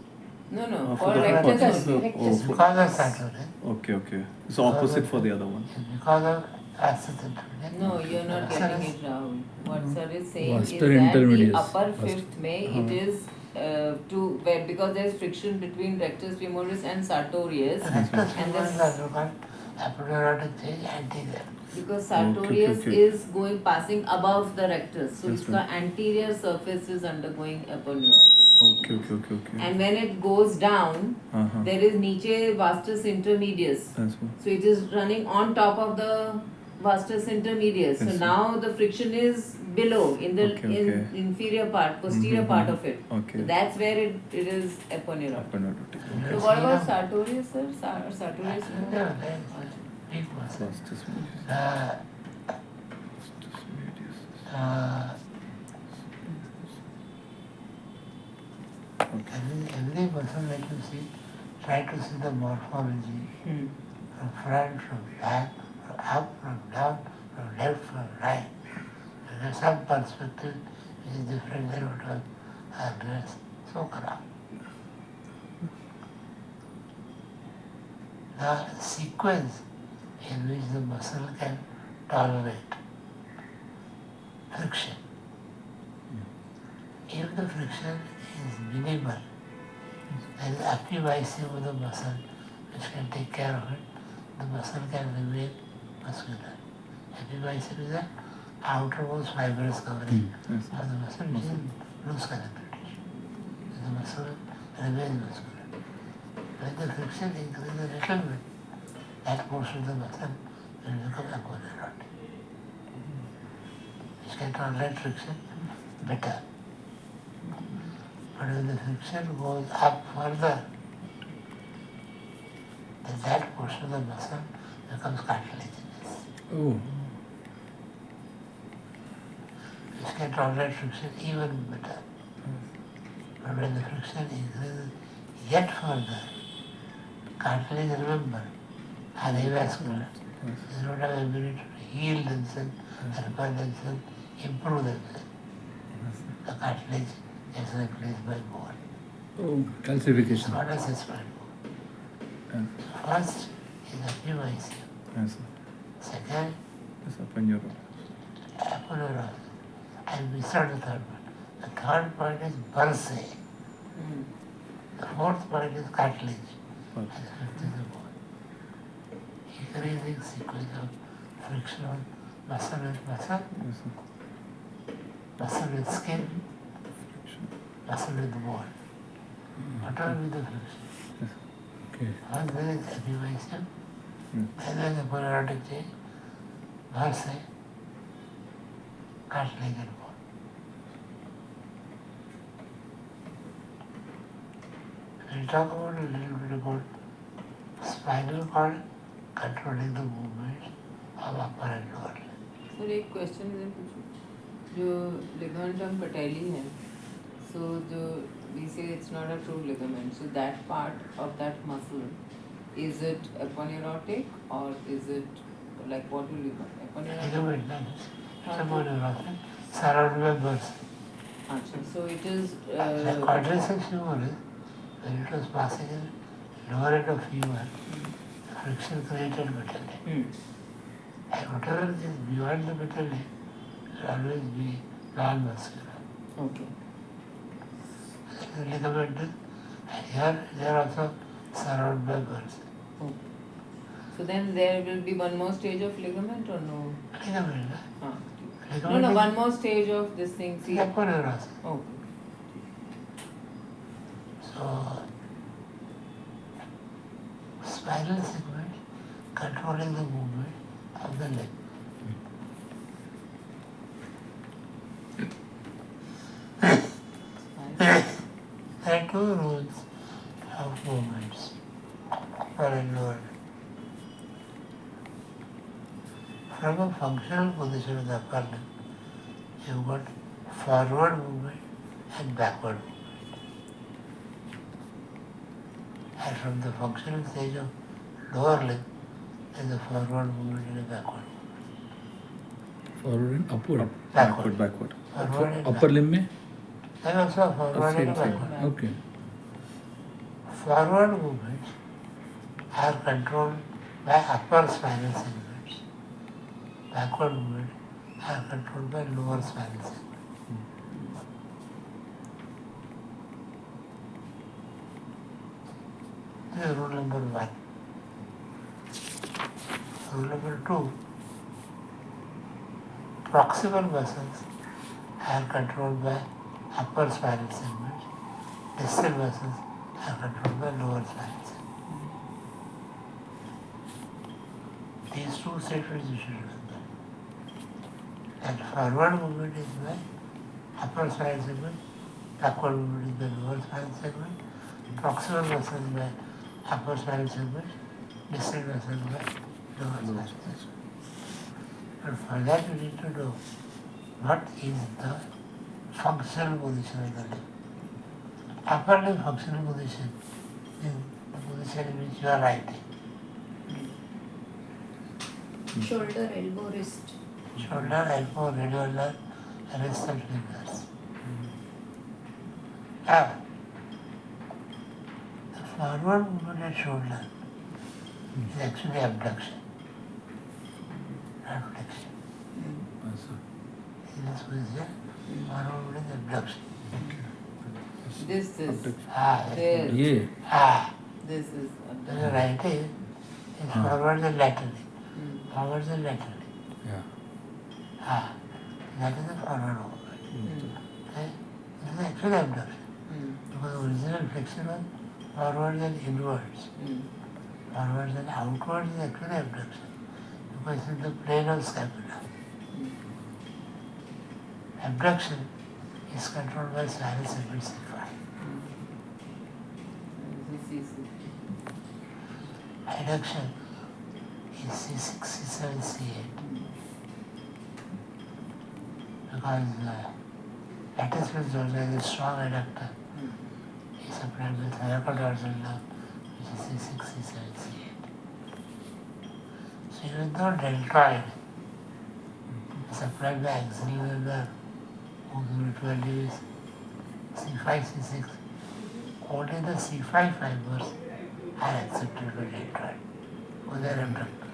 No,
For
for
the
rectus.
rectus.
It's because of sartorius,
Okay, okay. So opposite for the other one.
it's because of vastus intermedius.
No, you're not getting it, Rahul. What sir is saying is
Vascular
that the
intermedius.
upper fifth में it is because there is friction between rectus femoris and sartorius,
The rectus
and
femoris
this,
also called aponeurotic change anterior.
because sartorius
Okay.
is going passing above the rectus, so
Yes,
its
ma'am.
anterior surface is undergoing aponeurotic.
Okay.
And when it goes down,
Uh-huh.
there is niche vastus intermedius.
That's one.
So it is running on top of the vastus intermedius. So
Yes, sir.
now the friction is below in the
Okay.
in inferior part, posterior part of it.
Okay.
So that's where it is aponeurotic.
Aponeurotic.
So what about sartorius, sir? Sartorius?
No, that's big muscle.
Vastus medius. Vastus medius. Okay.
Every muscle that you see, try to see the morphology from front, from back, from up, from down, from left, from right. There is some perspective which is different than what was addressed. So corrupt. The sequence in which the muscle can tolerate friction. If the friction is minimal, there is activizing of the muscle which can take care of it. The muscle can remain muscular. Activizing is the outermost fibrous covering
Yes.
of the muscle which is loose connectivity. The muscle remains muscular. When the friction increases a little bit, that portion of the muscle will become aponeurotic, which can tolerate friction better. But when the friction goes up further, then that portion of the muscle becomes cartilaginous,
Oh.
which can tolerate friction even better. But when the friction increases yet further, cartilage, remember, are avascular. They don't have the ability to heal themselves, repair themselves, improve themselves. The cartilage is replaced by bone.
Oh,
It's
calcification.
not a six-point bone. First is activizing.
Yes, sir.
Second,
Yes, aponeurotic.
aponeurosis. And we start the third one. The third point is bursae. The fourth point is cartilage.
Right.
And the fifth is the bone. Increasing sequence of friction, muscle with muscle,
Yes, sir.
muscle with skin,
Friction.
muscle with bone. Whatever be the friction.
Yes.
Okay.
Once there is attenuation,
Mm.
then there is a polyartic change, versus cartilage and bone. We'll talk about a little bit about spinal cord controlling the movements of upper and lower limb.
Sir एक question है पूछूं जो ligament हम पटेली है so जो we say it's not a true ligament so that part of that muscle is it aponeurotic or is it like what will you call aponeurotic?
Ligament, no, it's a mononeurothic surrounded by bursa.
अच्छा so it is
The quadriceps femur is when it was passing in lower end of femur, friction created metallic. And whatever is beyond the metallic will always be non-muscular.
okay
The ligament is, and here they are also surrounded by bursa.
okay so then there will be one more stage of ligament or no?
Ligament,
हाँ
ligament
no
is
one more stage of this thing see
aponeurosis.
okay
So, spinal segment controlling the movement of the leg. There are two rules of movements for a lower. From a functional position of the upper limb, you've got forward movement and backward movement. And from the functional stage of lower limb, there's a forward movement and a backward movement.
Forward and upward.
Backward, backward.
Forward and
Upper
backward.
limb में?
Then also forward
Same,
and
same.
backward.
Okay.
Forward movements are controlled by upper spinal segments. Backward movements are controlled by lower spinal segments. This is rule number one. Rule number two, proximal muscles are controlled by upper spinal segments. Distal muscles are controlled by lower spinal segments. These two statements you should remember. And forward movement is by upper spinal segment, backward movement is by lower spinal segment, proximal muscles by upper spinal segment, distal muscles by lower spinal segment. But for that you need to know what is the functional position of the limb. Upper limb functional position is the position in which you are writing.
Shoulder, elbow, wrist.
Shoulder, elbow, radiolar, wrist and fingers. Now, the forward movement at shoulder is actually abduction, not flexion. In this position, forward movement is abduction.
this
There.
ये.
this is
When you write it, it's forward and laterally.
Hmm.
Forward and laterally.
Yeah.
That is the forward movement. Okay? This is actually abduction. Because original flexion was forwards and inwards. Forwards and outwards is actually abduction. Because it's in the plane of scapula. Abduction is controlled by spinal segment C5. Adduction is C6, C7, C8. Because lattice field dorsal is a strong adductor. Is supplied with thoracodorsal nerve, which is C6, C7, C8. So even though deltoid is supplied by axillary nerve, whose value is C5, C6, only the C5 fibers are accepted by deltoid, because they are abductor.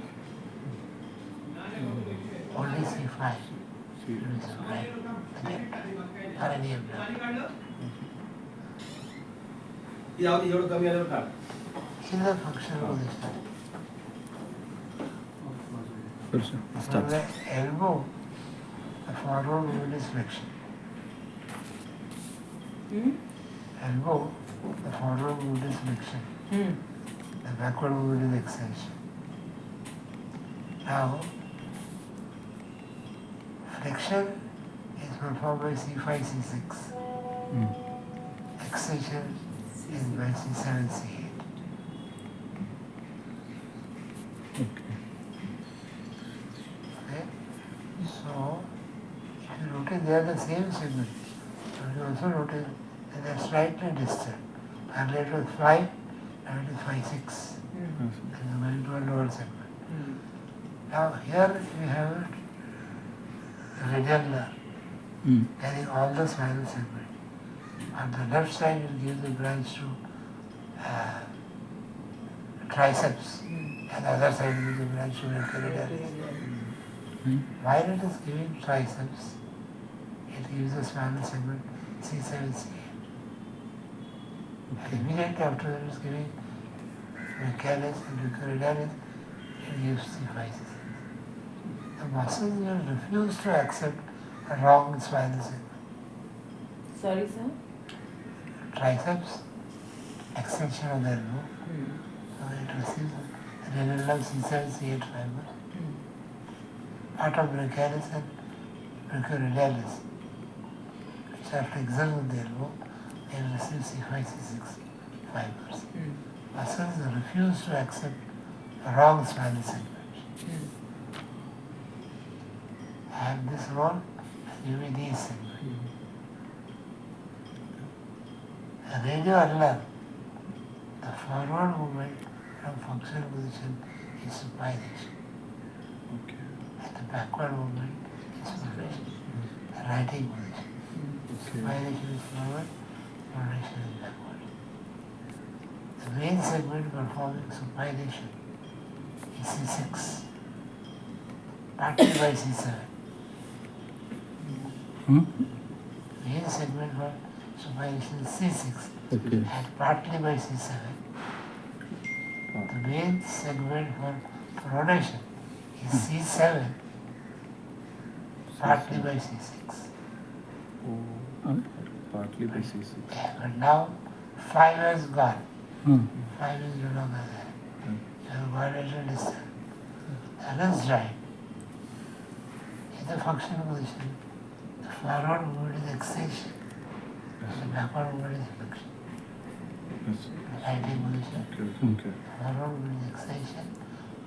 Only C5 will be supplied by deltoid, or any abductor. In the functional position. From the elbow, the forward movement is flexion. Elbow, the forward movement is flexion. The backward movement is extension. Now, flexion is performed by C5, C6. Extension is by C7, C8. Okay? So, if you notice they are the same segment, but you also notice that they are slightly distant. Earlier it was 5, now it is 5, 6. And the going to a lower segment. Now here we have radial nerve carrying all the spinal segment. On the left side it gives the branch to triceps, and the other side gives the branch to brachioradialis. While it is giving triceps, it gives the spinal segment C7, C8. And immediately after that it is giving brachialis and brachioradialis, it gives C5, C6. The muscles will refuse to accept a wrong spinal segment.
Sorry, sir?
Triceps, extension of the elbow, so it receives the radial nerve C7, C8 fiber. Part of brachialis and brachioradialis, which are flexors of the elbow, they receive C5, C6 fibers. Muscles refuse to accept the wrong spinal segment. And this role give me these segments. The radio ulnar, the forward movement from functional position is supination. And the backward movement is pronation. The writing position. Supination is forward, pronation is backward. The main segment performing supination is C6, partly by C7. Main segment for supination is C6 and partly by C7. The main segment for pronation is C7 partly by C6.
Partly by C6.
Yeah, but now 5 has gone. 5 is no longer there. You have gone at a distance. The wrist joint in the functional position, the forward movement is extension, the backward movement is flexion. The writing position, forward movement is extension,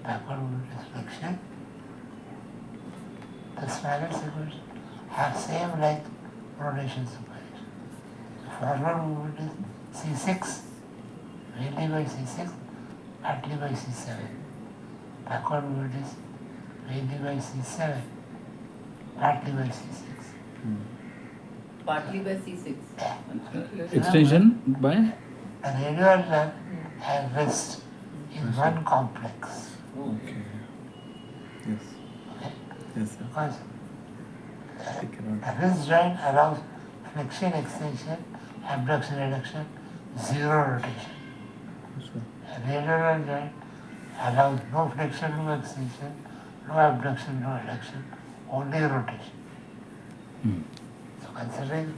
backward movement is flexion. The spinal segments have same like pronation supination. The forward movement is C6, mainly by C6, partly by C7. Backward movement is mainly by C7, partly by C6.
Partly by C6.
Extension by?
The radial nerve and wrist is one complex.
Okay. Yes.
Okay?
Yes, sir.
Because
I cannot.
the wrist joint allows flexion, extension, abduction, adduction, zero rotation.
Yes, sir.
The radial joint allows no flexion, no extension, no abduction, no adduction, only rotation. So considering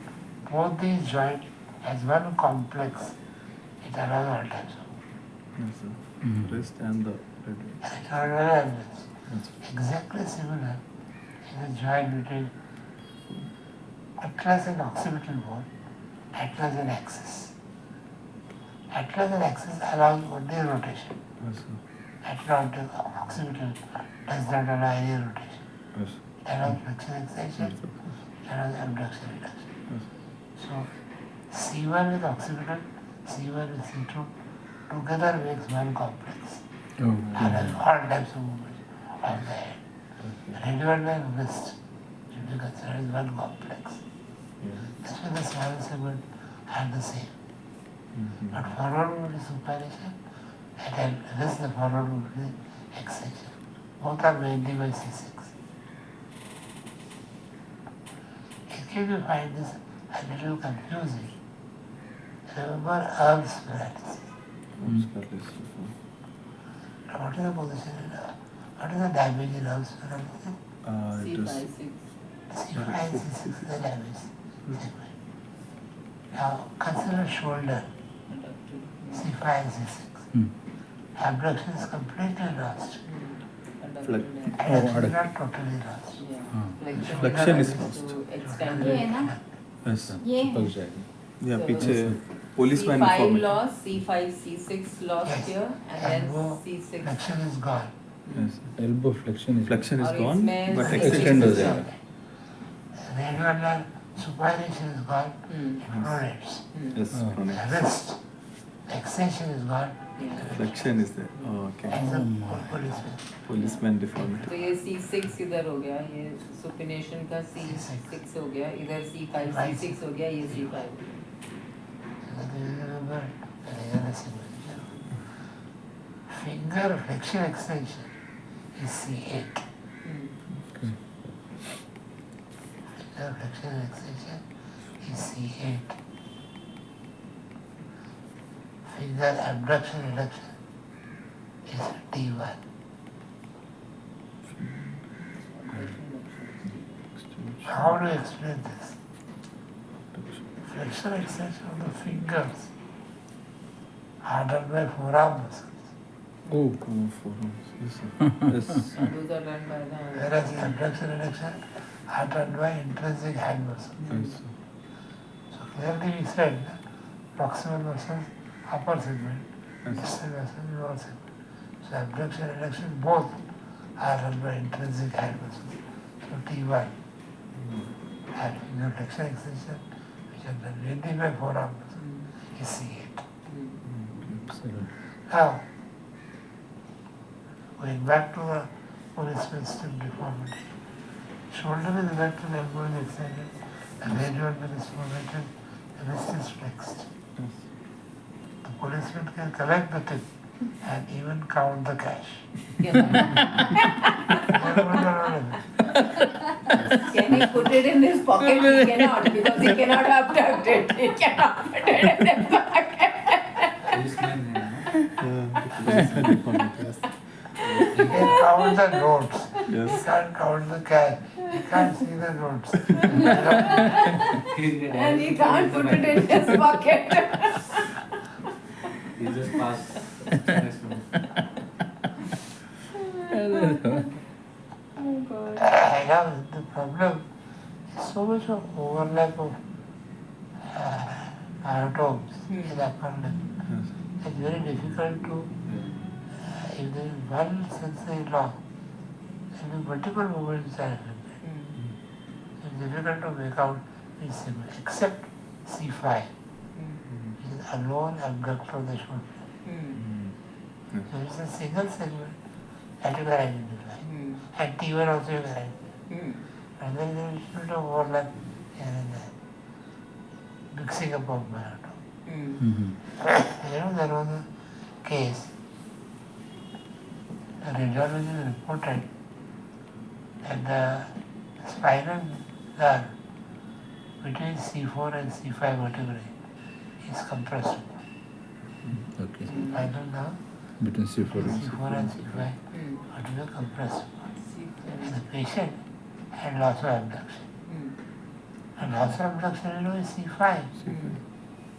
both these joints as one complex, it allows all types of
Yes, sir. Wrist and the red.
shoulder and wrist.
Yes.
Exactly similar in the joint between atlas and occipital bone, atlas and axis. Atlas and axis allows only rotation.
Yes, sir.
Atlas occipital does not allow any rotation.
Yes.
It allows flexion, extension,
Yes, sir.
it allows abduction, reduction.
Yes.
So C1 with occipital, C1 with C2 together makes one complex. And all types of movements of the head. Radial and wrist should be considered as one complex. That's why the spinal segment are the same. But forward movement is supination and wrist the forward movement is extension. Both are mainly by C6. In case you find this a little confusing, Remember Earth's paralysis.
Paralysis.
What is the position what is the damage in Earth's paralysis?
It is
C5, 6.
C5, C6 is the damage segment. Now consider shoulder, C5, C6. Abduction is completely lost. Adduction is not totally lost.
Flexion is lost.
To extend
ये
it.
है ना
Yes.
ये
पक जाएगा.
Yeah,
So,
पीछे policeman
C5
formation.
lost, C5, C6 lost
Yes.
here, and then
Elbow
C6.
flexion is gone.
Yes.
Elbow flexion is
Flexion is
Or
gone,
इसमें
but
C6
extend हो
is
जाएगा.
gone.
Radial supination is gone.
Hmm.
Pronates.
Yes,
Oh.
pronate.
Wrist extension is gone.
Yeah.
Flexion is there. Oh, okay.
And the policeman.
Policeman deformity.
तो ये C6 इधर हो गया, ये supination का C6 हो गया, इधर C5, C6 हो गया, ये C5.
So this is remember the regular segment. Finger flexion extension is C8.
Hmm.
Okay.
Finger flexion extension is C8. Finger abduction reduction is T1. How do you explain this? Flexion extension of the fingers are done by forearm muscles,
Oh.
Oh, forearms. Yes, sir. Yes.
Those are done by the.
whereas abduction reduction are done by intrinsic hand muscles.
Yes, sir.
So clearly we said proximal muscles, upper segment,
Yes.
distal muscles, lower segment. So abduction reduction both are done by intrinsic hand muscles. So T1 and finger flexion extension, which are done mainly by forearm muscles, is C8.
Excellent.
Now, going back to the policeman's stiff deformity. Shoulder is erected, elbow is extended, the radial bone is formatted, the wrist is flexed.
Yes.
The policeman can collect the tip and even count the cash.
Can he put it in his pocket? He cannot, because he cannot abduct it. He cannot put it in his pocket.
Policeman है ना?
Policeman deformity. Yes.
He can count the notes. He
Yes.
can't count the cash. He can't see the notes.
And he can't put it in his pocket.
He just passed.
Oh God.
Now the problem is so much of overlap of anatomes in upper limb.
Yes.
It's very difficult to, if there is one sensory loss, there will be multiple movements are affected. It's difficult to make out which segment, except C5, which is alone abductor of the shoulder. So it's a single segment that you can identify. And T1 also you can identify. And then there is a little bit of overlap here and there, mixing up of anatomy. There was a case, the radiologist reported that the spinal nerve between C4 and C5 vertebrae is compressed.
Okay.
Spinal nerve
Between C4 and
C4 and C5 vertebrae compressed. And the patient had loss of abduction. And loss of abduction is C5.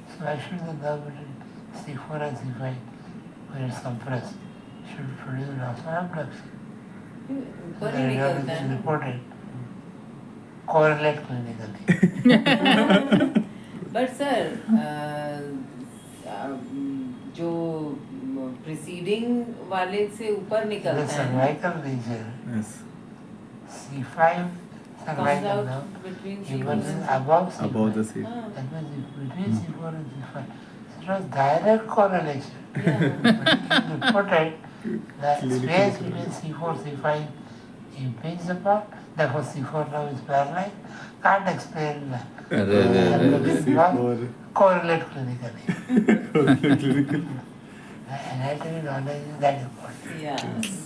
So why should the nerve between C4 and C5, when it's compressed, should produce loss of abduction? The
ऊपर ही निकलता है
radiologist
ना.
reported correlate clinically.
But sir, जो preceding वाले से ऊपर
The
निकलता है ना,
cervical region,
Yes.
C5
comes
cervical
out
nerve,
between
even
C4 and
above C5.
Above the seat.
Ah,
That means if between C4 and C5, it was direct correlation.
yeah.
He reported that
Clinical
space between C4 C5 impinges upon, therefore C4 now is paralyzed, can't explain abduction loss, correlate clinically.
Clinical.
Anatomy knowledge is that important.
Yeah,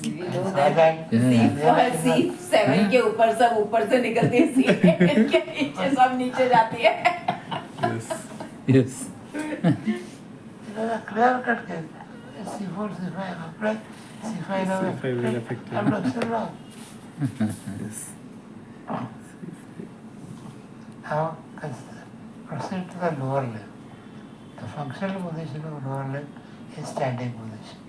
we
And
know
so
that
Yeah.
C7 के ऊपर सब ऊपर से निकलती है, C8 के नीचे सब नीचे जाती है.
Yes.
Yes.
It was a clear-cut case. C4, C5 apply, C5 now
C5 will affect you.
abduction law.
Yes.
Now proceed to the lower limb. The functional position of lower limb is standing position.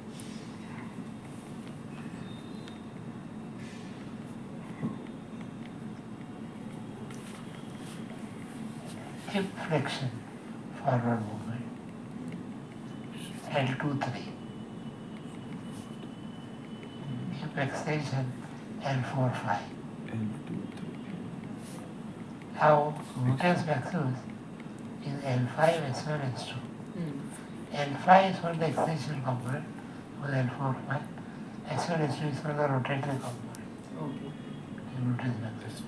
Hip flexion, forward movement. L2, 3. Hip extension, L4, 5.
L2,
Now, gluteus maximus is L5, S1, S2. L5 is for the extension component, with L4, 5. S1, S2 is for the rotatory component.
Okay.
Gluteus maximus.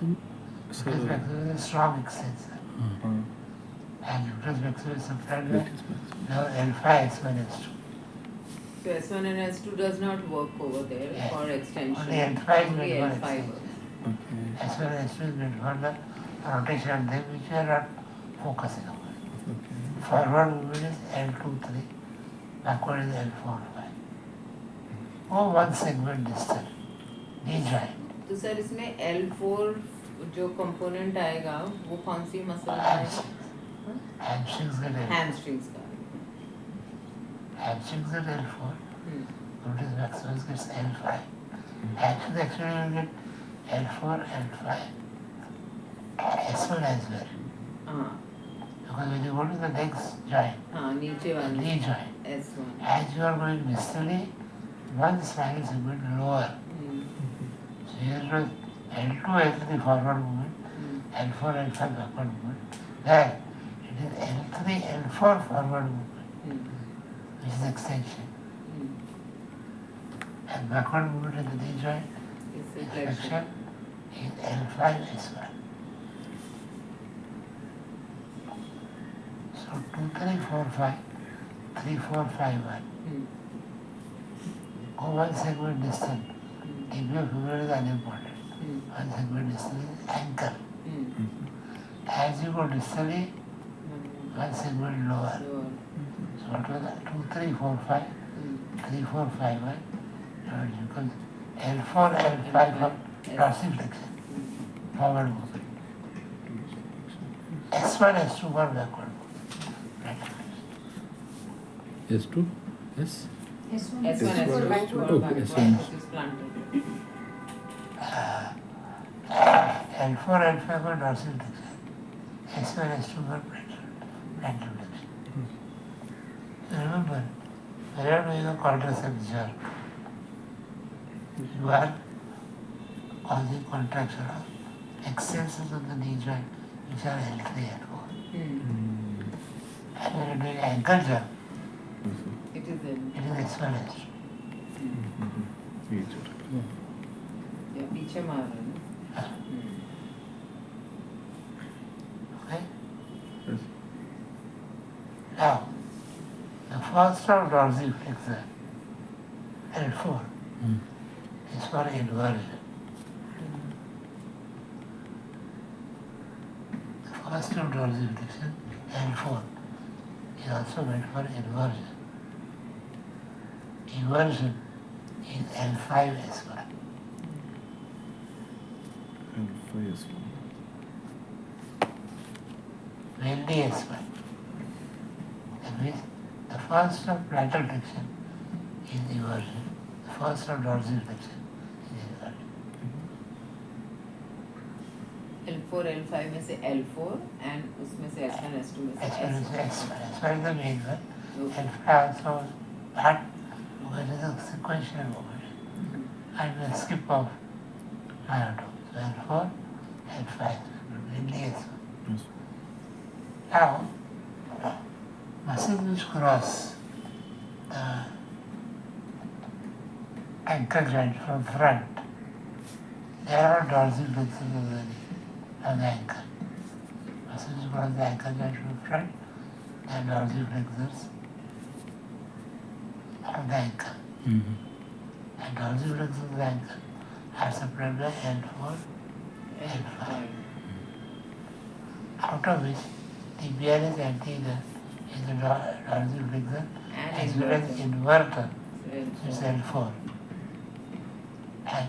3.
Gluteus maximus is a strong extensor. And gluteus maximus is supplied by now L5, S1, S2.
So S1 and S2 does not work over there
Yes.
for extension.
Only L5 is
Only
meant for
L5
extension.
works.
Okay.
S1 and S2 is meant for the rotation thing which we are not focusing on.
Okay.
Forward movement is L2, 3. Backward is L4, 5. Oh, one segment distal. Knee joint.
तो sir इसमें L4 जो component आएगा वो कौन सी muscle का आएगा?
Hamstrings get L4.
Hamstrings का.
Hamstrings get L4. Gluteus maximus gets L5. Hamstrings actually will get L4, L5. S1 as well.
हाँ
Because when you go to the next joint,
हाँ नीचे
the
वाली
knee joint,
S1.
as you are going distally, one spinal segment lower. So here it was L2, L3 forward movement, L4, L5 backward movement. There, it is L3, L4 forward movement, which is extension. And backward movement in the knee joint,
It's
flexion, is L5, S1. So 2, 3, 4, 5, 3, 4, 5, 1. Go one segment distant. Tibia femur is unimportant. One segment distant is ankle. As you go distally, one segment lower. So what was that? 2, 3, 4, 5, 3, 4, 5, 1. Because L4, L5 for dorsiflexion, forward movement. S1, S2 for backward movement.
S2? Yes?
S1,
S1
S2 for
S2
backward.
Okay,
backward,
S1.
which is planted.
L4, L5 for dorsiflexion. S1, S2 for plantar flexion. Remember, when you are doing a quadriceps jerk, you are causing contraction of extensors of the knee joint, which are L3, L4. And when you are doing ankle jerk,
It is in.
it is S1, S2.
या पीछे मार रहे हैं ना.
Okay? Now, the first of dorsiflexor, L4, is for inversion. The first of dorsiflexion, L4, is also meant for inversion. Inversion is L5 S1.
L5 is
Mainly S1. That means the first of plantar flexion is inversion. The first of dorsiflexion is inversion.
L4 L5 में से L4 and उसमें से S1 S2 में से
S1 is
S1.
S1. S1 is the main one.
Okay.
L5 also part because it is a sequential movement. I will skip off myotomes. So L4, L5, mainly S1. Now, muscles which cross the ankle joint from front, they are all dorsiflexors of the ankle. Muscles which cross the ankle joint from front, they are dorsiflexors of the ankle. And dorsiflexors of the ankle are supplied by L4, L5. Out of which tibialis anterior is the dorsal flexor
And
as well as inverter. It's L4. And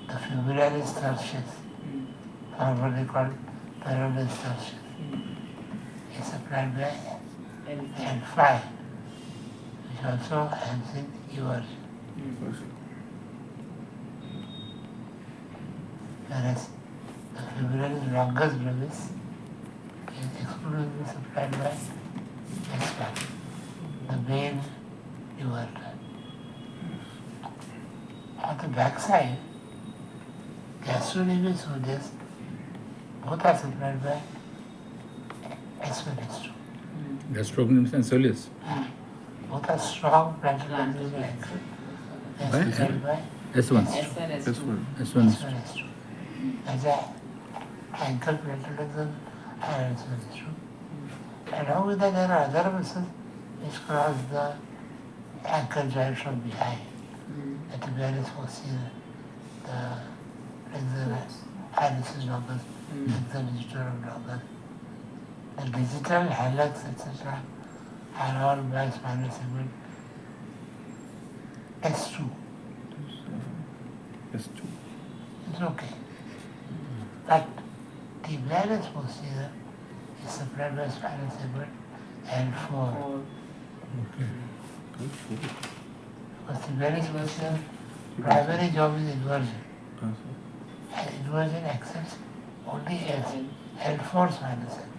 the femoralis tertius, formerly called peroneus tertius, is supplied by L5, which also helps in eversion. Whereas the femoralis longus brevis is exclusively supplied by S1, the main everter. On the back side, gastrocnemius soleus, both are supplied by S1, S2.
Gastrocnemius and soleus.
Both are strong plantar lenses of ankle. They are
By
supplied by
S1.
S1,
This
S2.
one.
S1.
S1, S2. As a ankle plantar lenses are S1, S2. Along with that, there are other muscles which cross the ankle joint from behind. The tibialis posterior, the flexor hallucis longus, flexor digitorum longus. The digital hallux, etc., are all by spinal segment S2.
S2.
It's okay. But tibialis posterior is supplied by spinal segment L4. Because tibialis posterior primary job is inversion. And inversion accepts only L4 spinal segment.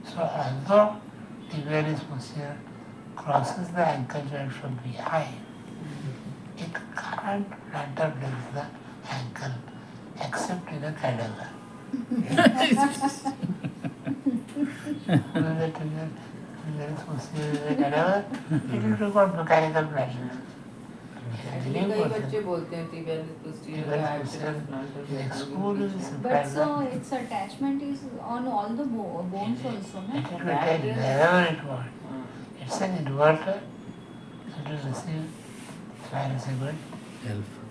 So although tibialis posterior crosses the ankle joint from behind, it can't plantar flex the ankle except in a cadaver. When the tibialis posterior is a cadaver, it will record mechanical plantar.
Actually, कई बच्चे बोलते हैं tibialis posterior का action is plantar
is
flexion.
exclusively
But
supplied
so
by
its attachment is on all the bones also, no?
it will take wherever it wants. It's an inverter, so it will receive spinal segment.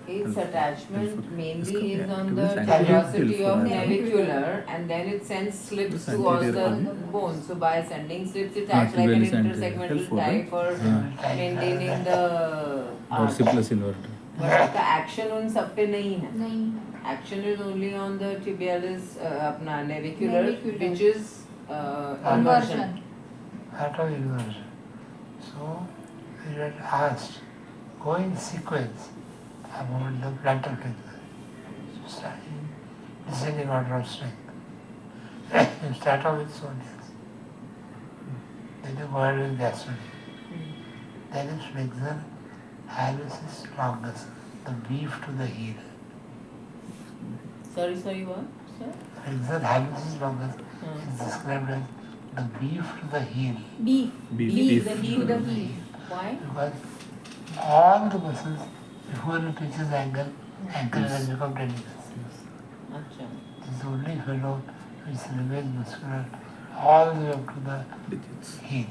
Its attachment mainly is on the
Activity
curiosity of
L4.
navicular, and then it sends slips
This
to all
anterior
the
one.
bones. So by sending slips, it acts like an
tibialis anterior.
intersegmental
L4,
tie
right?
for maintaining the arch.
Dorsiplas inverter.
But the action उन सब पे नहीं है.
नहीं.
Action is only on the tibialis, अपना navicular,
Navicular.
which is inversion.
Inversion.
Out of inversion. So we were asked, go in sequence about the plantar flexor. So start in descending order of strength. You start off with soleus. Then you go ahead with gastrocnemius. Then is flexor hallucis longus, the beef to the heel.
Sorry, what? Sir?
Flexor hallucis longus is described as the beef to the heel.
Beef.
Beef.
The
To
heel.
the heel.
Why?
Because all the muscles, before it reaches ankle has become tendinous.
अच्छा.
This is the only fellow which remains muscular all the way up to the
Digits.
heel.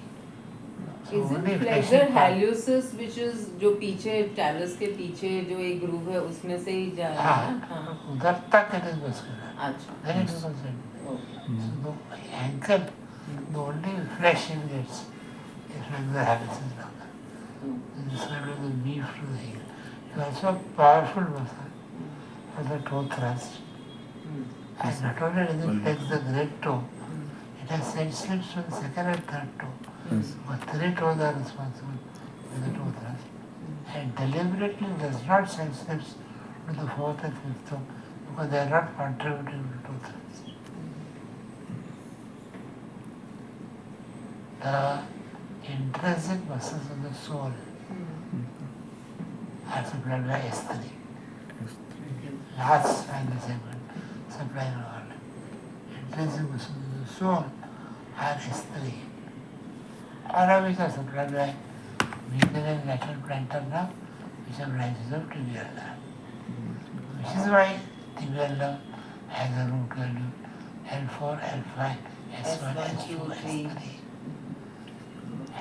So
Is
only
it
fleshy
flexor
part-
hallucis, which is जो पीछे talus के पीछे जो एक groove है उसमें से ही जा रहा है? हाँ.
उधर तक it is muscular.
अच्छा.
Then it becomes tendinous.
Okay.
So the ankle, the only flesh it gets is flexor hallucis longus. It is described as the beef to the heel. It is also a powerful muscle for the toe thrust. And not only does it flex the great toe, it has sent slips to the second and third toe.
Yes.
But three toes are responsible for the toe thrust. And deliberately does not send slips to the fourth and fifth toe because they are not contributing to toe thrust. The intrinsic muscles of the sole are supplied by S3. Last spinal segment supplying all. Intrinsic muscles of the sole are S3. All of which are supplied by medial and lateral plantar nerve, which are branches of tibial nerve. Which is why tibial nerve has a root value L4, L5, S1, S2, S3.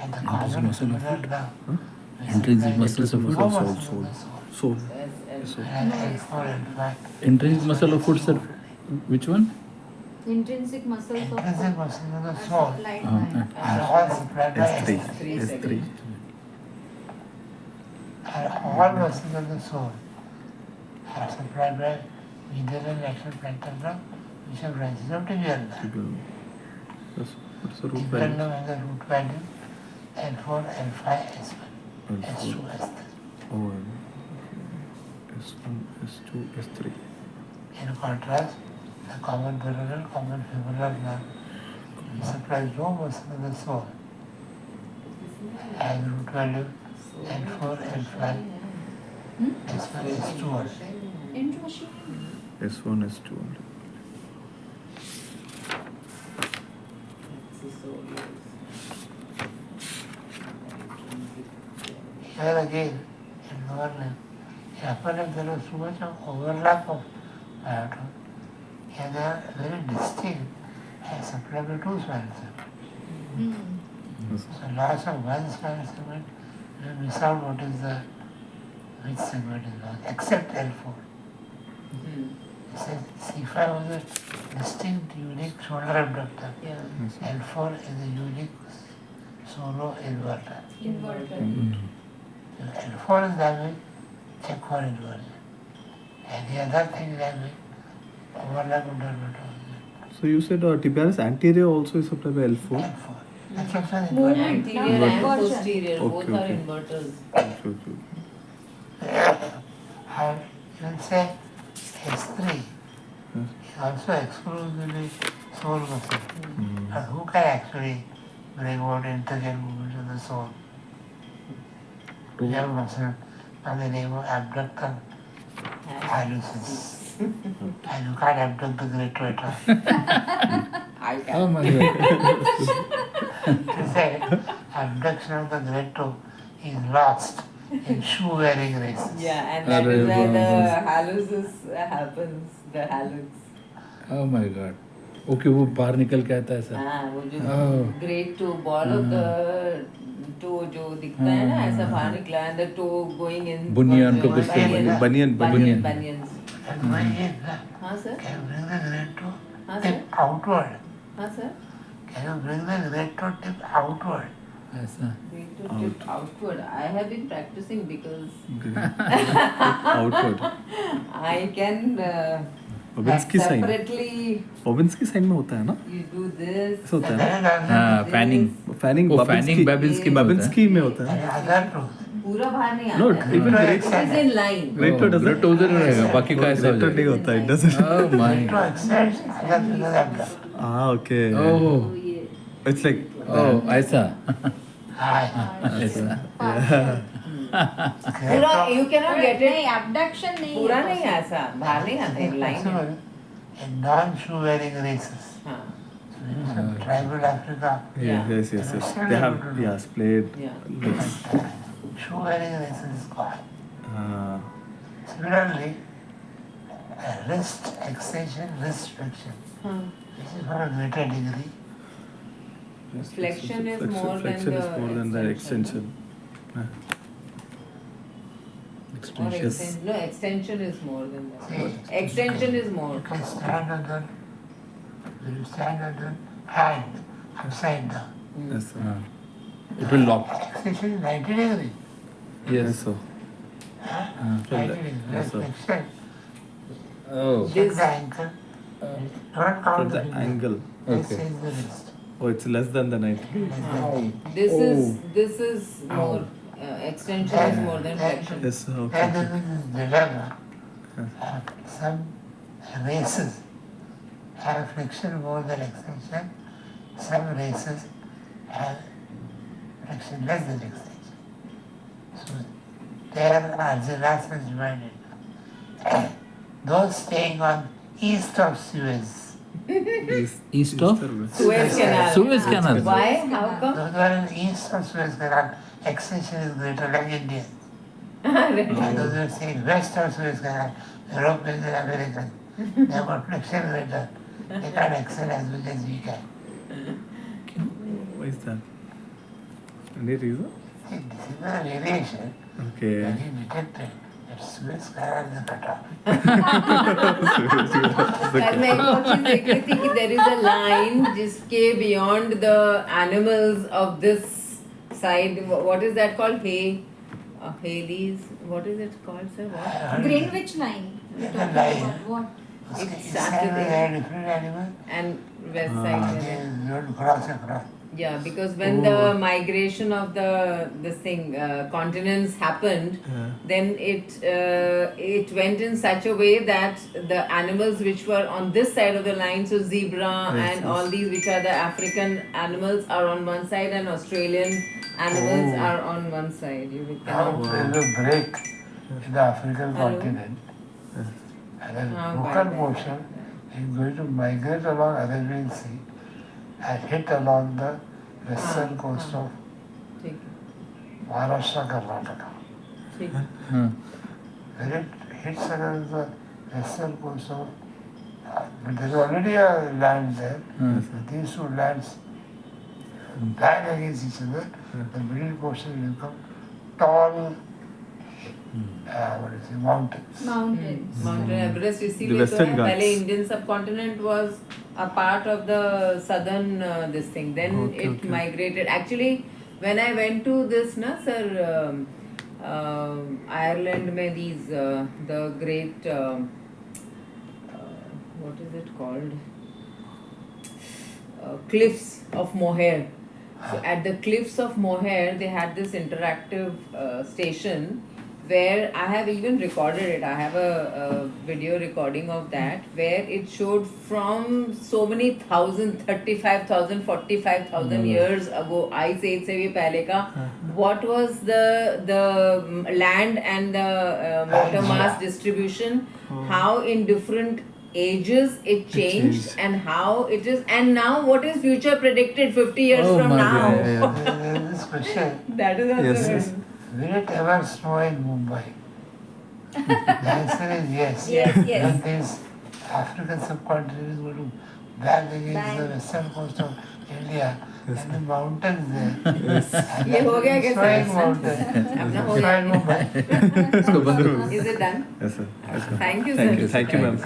And the common
muscle of
tibial
foot.
nerve is
Intrinsic
supplied
muscles of
by
foot.
four
Soul,
muscles
soul.
of the sole.
Soul.
As
So,
And L4, L5.
Intrinsic muscle of foot, sir.
S1,
Which one?
Intrinsic muscles of
Intrinsic muscles of the
are
soul
supplied
Uh,
by.
are all supplied by
S3.
S3.
S3.
And all muscles of the soul are supplied by medial and lateral plantar which are branches of tibial nerve.
Tibial. What's the root
Tibial
value?
nerve has the root value L4, L5, S1, S2, S3.
Oh, S1, S2, S3.
In contrast, the common peroneal, common femoral nerve supplies no muscle of the soul has root value L4, L5, S1, S2 only.
Intromission.
S1, S2 only.
Here again, in lower limb, in upper limb there was so much of overlap of biota. Here they are very distinct and supplied by two spinal segments. So loss of one spinal segment, we miss out what is the, which segment is lost, except L4. It says C5 was a distinct, unique shoulder abductor. L4 is a unique solo inverter.
Inverted.
L4 is damaged, check for inversion. And the other thing is damaged, overlap of dermatology.
So you said tibialis anterior also is supplied by L4?
L4. That's also an
Movement.
inverter.
Anterior and
Inversion.
posterior, both
Okay,
are
okay.
inverters.
Okay.
And you will say S3
Yes.
is also exclusively soul muscle. But who can actually bring about intricate movements of the soul? We have a muscle by the name of abductor hallucis. And you can't abduct the great toe at all.
I can.
Oh my God.
To say abduction of the great toe is lost in shoe wearing races.
Yeah, and that is where
Arre
the hallucis happens, the hallux.
Oh my God. Okay, वो बाहर निकल के आता है ऐसा.
हाँ, वो जो
Oh.
great toe, ball of the toe जो दिखता है ना ऐसा बाहर निकला, and the toe going in.
बुनियान को किससे
Buniyan.
Bunions.
And why is that?
हाँ sir.
Can you bring the great toe
हाँ
tip
sir.
outward?
हाँ sir.
Can you bring the great toe tip outward?
ऐसा.
Great toe tip outward. I have been practicing because
Outward.
I can
Babinski sign.
separately.
Babinski sign में होता है ना?
You do this.
ऐसा होता है
And
ना?
then
हाँ, fanning.
Fanning
वो fanning Babinski में होता है.
Babinski में होता है.
and other toes.
पूरा बाहर नहीं आता
No,
है.
even
Toe
great.
It is in line.
Great toe doesn't.
Great toe उधर रहेगा, बाकी का ऐसा हो
Great toe नहीं
जाएगा.
होता है. It doesn't.
Oh my.
Toe extends, other fingers abduct.
Ah, okay.
Oh.
It's like.
Oh, ऐसा.
Aye.
ऐसा.
Great
पूरा
toe
you cannot get
नहीं,
it.
abduction नहीं है
पूरा
possible.
नहीं ऐसा बाहर नहीं आता in line.
possible in non-shoe wearing races.
हाँ.
So in some tribal Africa,
Yeah, yes. They have splayed
Yeah.
legs.
shoe wearing races is called.
Ah,
Similarly, wrist extension, wrist flexion,
हाँ.
this is for a greater degree.
yes,
Flexion is more than
flexion is
the
more than the
extension.
extension.
Or
Extension.
no, extension is more than that.
See,
Extension is more.
you can stand on the, when you stand on the hand upside down.
Yes, sir.
It will lock.
Extension is 90 degrees.
Yes, sir.
Huh? 90 degrees,
Yes,
wrist
sir.
flexion.
Oh.
Check
This-
the ankle. Don't count
From
the
the
finger.
angle.
This
Okay.
is the wrist.
Oh, it's less than the 90.
Less than
This is more. Extension is more than flexion.
Yes, sir.
And
Okay.
there is this dilemma. Some races have flexion more than extension. Some races have flexion less than extension. So there Arjunas is divided. Those staying on east of Suez,
East of?
Suez Canal.
Suez Canal.
Why? How come?
those who are in east of Suez Canal, extension is greater like India.
Right.
And those who are saying west of Suez Canal, Europeans and Americans, they have got flexion greater. They can't excel as much as we can.
Why is that? Any reason?
See, this is a variation
Okay.
that is detected. The switch करा दे बेटा.
Sir मैं एक और चीज देख रही थी कि there is a line जिसके beyond the animals of this side, what is that called? Halley's, what is it called, sir? What?
Greenwich line.
It's a line.
What?
उसके
It's
इस
started
साइड में
there.
है different animal.
And west side में है.
Road cross across.
Yeah, because when the migration of this thing continents happened, then it went in such a way that the animals which were on this side of the line, so zebra and all these which are the African animals are on one side and Australian animals are on one side. You
Now
cannot.
there is a break in the African
Hello?
continent, and the
Ah,
local
by
portion is going to migrate along Arabian Sea and hit along the western coast of
ठीक
Maharashtra, Karnataka.
ठीक
When it hits along the western coast of, but there is already a land there. These two lands bang against each other. The middle portion will become tall, what is it, mountains.
Mountains.
Mountain Everest इसीलिए
The
तो
Western
है.
Ghats.
पहले Indian subcontinent was a part of the southern this thing. Then it migrated. Actually, when I went to this, na sir, Ireland में these the great what is it called? Cliffs of Moher. So at the cliffs of Moher, they had this interactive station where I have even recorded it. I have a video recording of that where it showed from so many thousand, 35,000, 45,000 years ago, Ice Age से भी पहले का, what was the land and the water mass distribution, how in different ages it changed and how it is, and now what is future predicted 50 years
Oh
from
my
now.
God,
There is this question,
That is also
Yes,
good.
yes.
will it ever snow in Mumbai? The answer is yes.
Yes, yes.
When this African subcontinent is going to bang against
Bang.
the western coast of India and the mountains there. And
ये हो गया क्या
snowing
sir?
mountains.
अपना हो
Snow
गया.
in Mumbai.
इसको बंद करो.
Is it done?
Yes, sir.
Thank you,
Thank
sir.
you, sir.
Thank you, ma'am.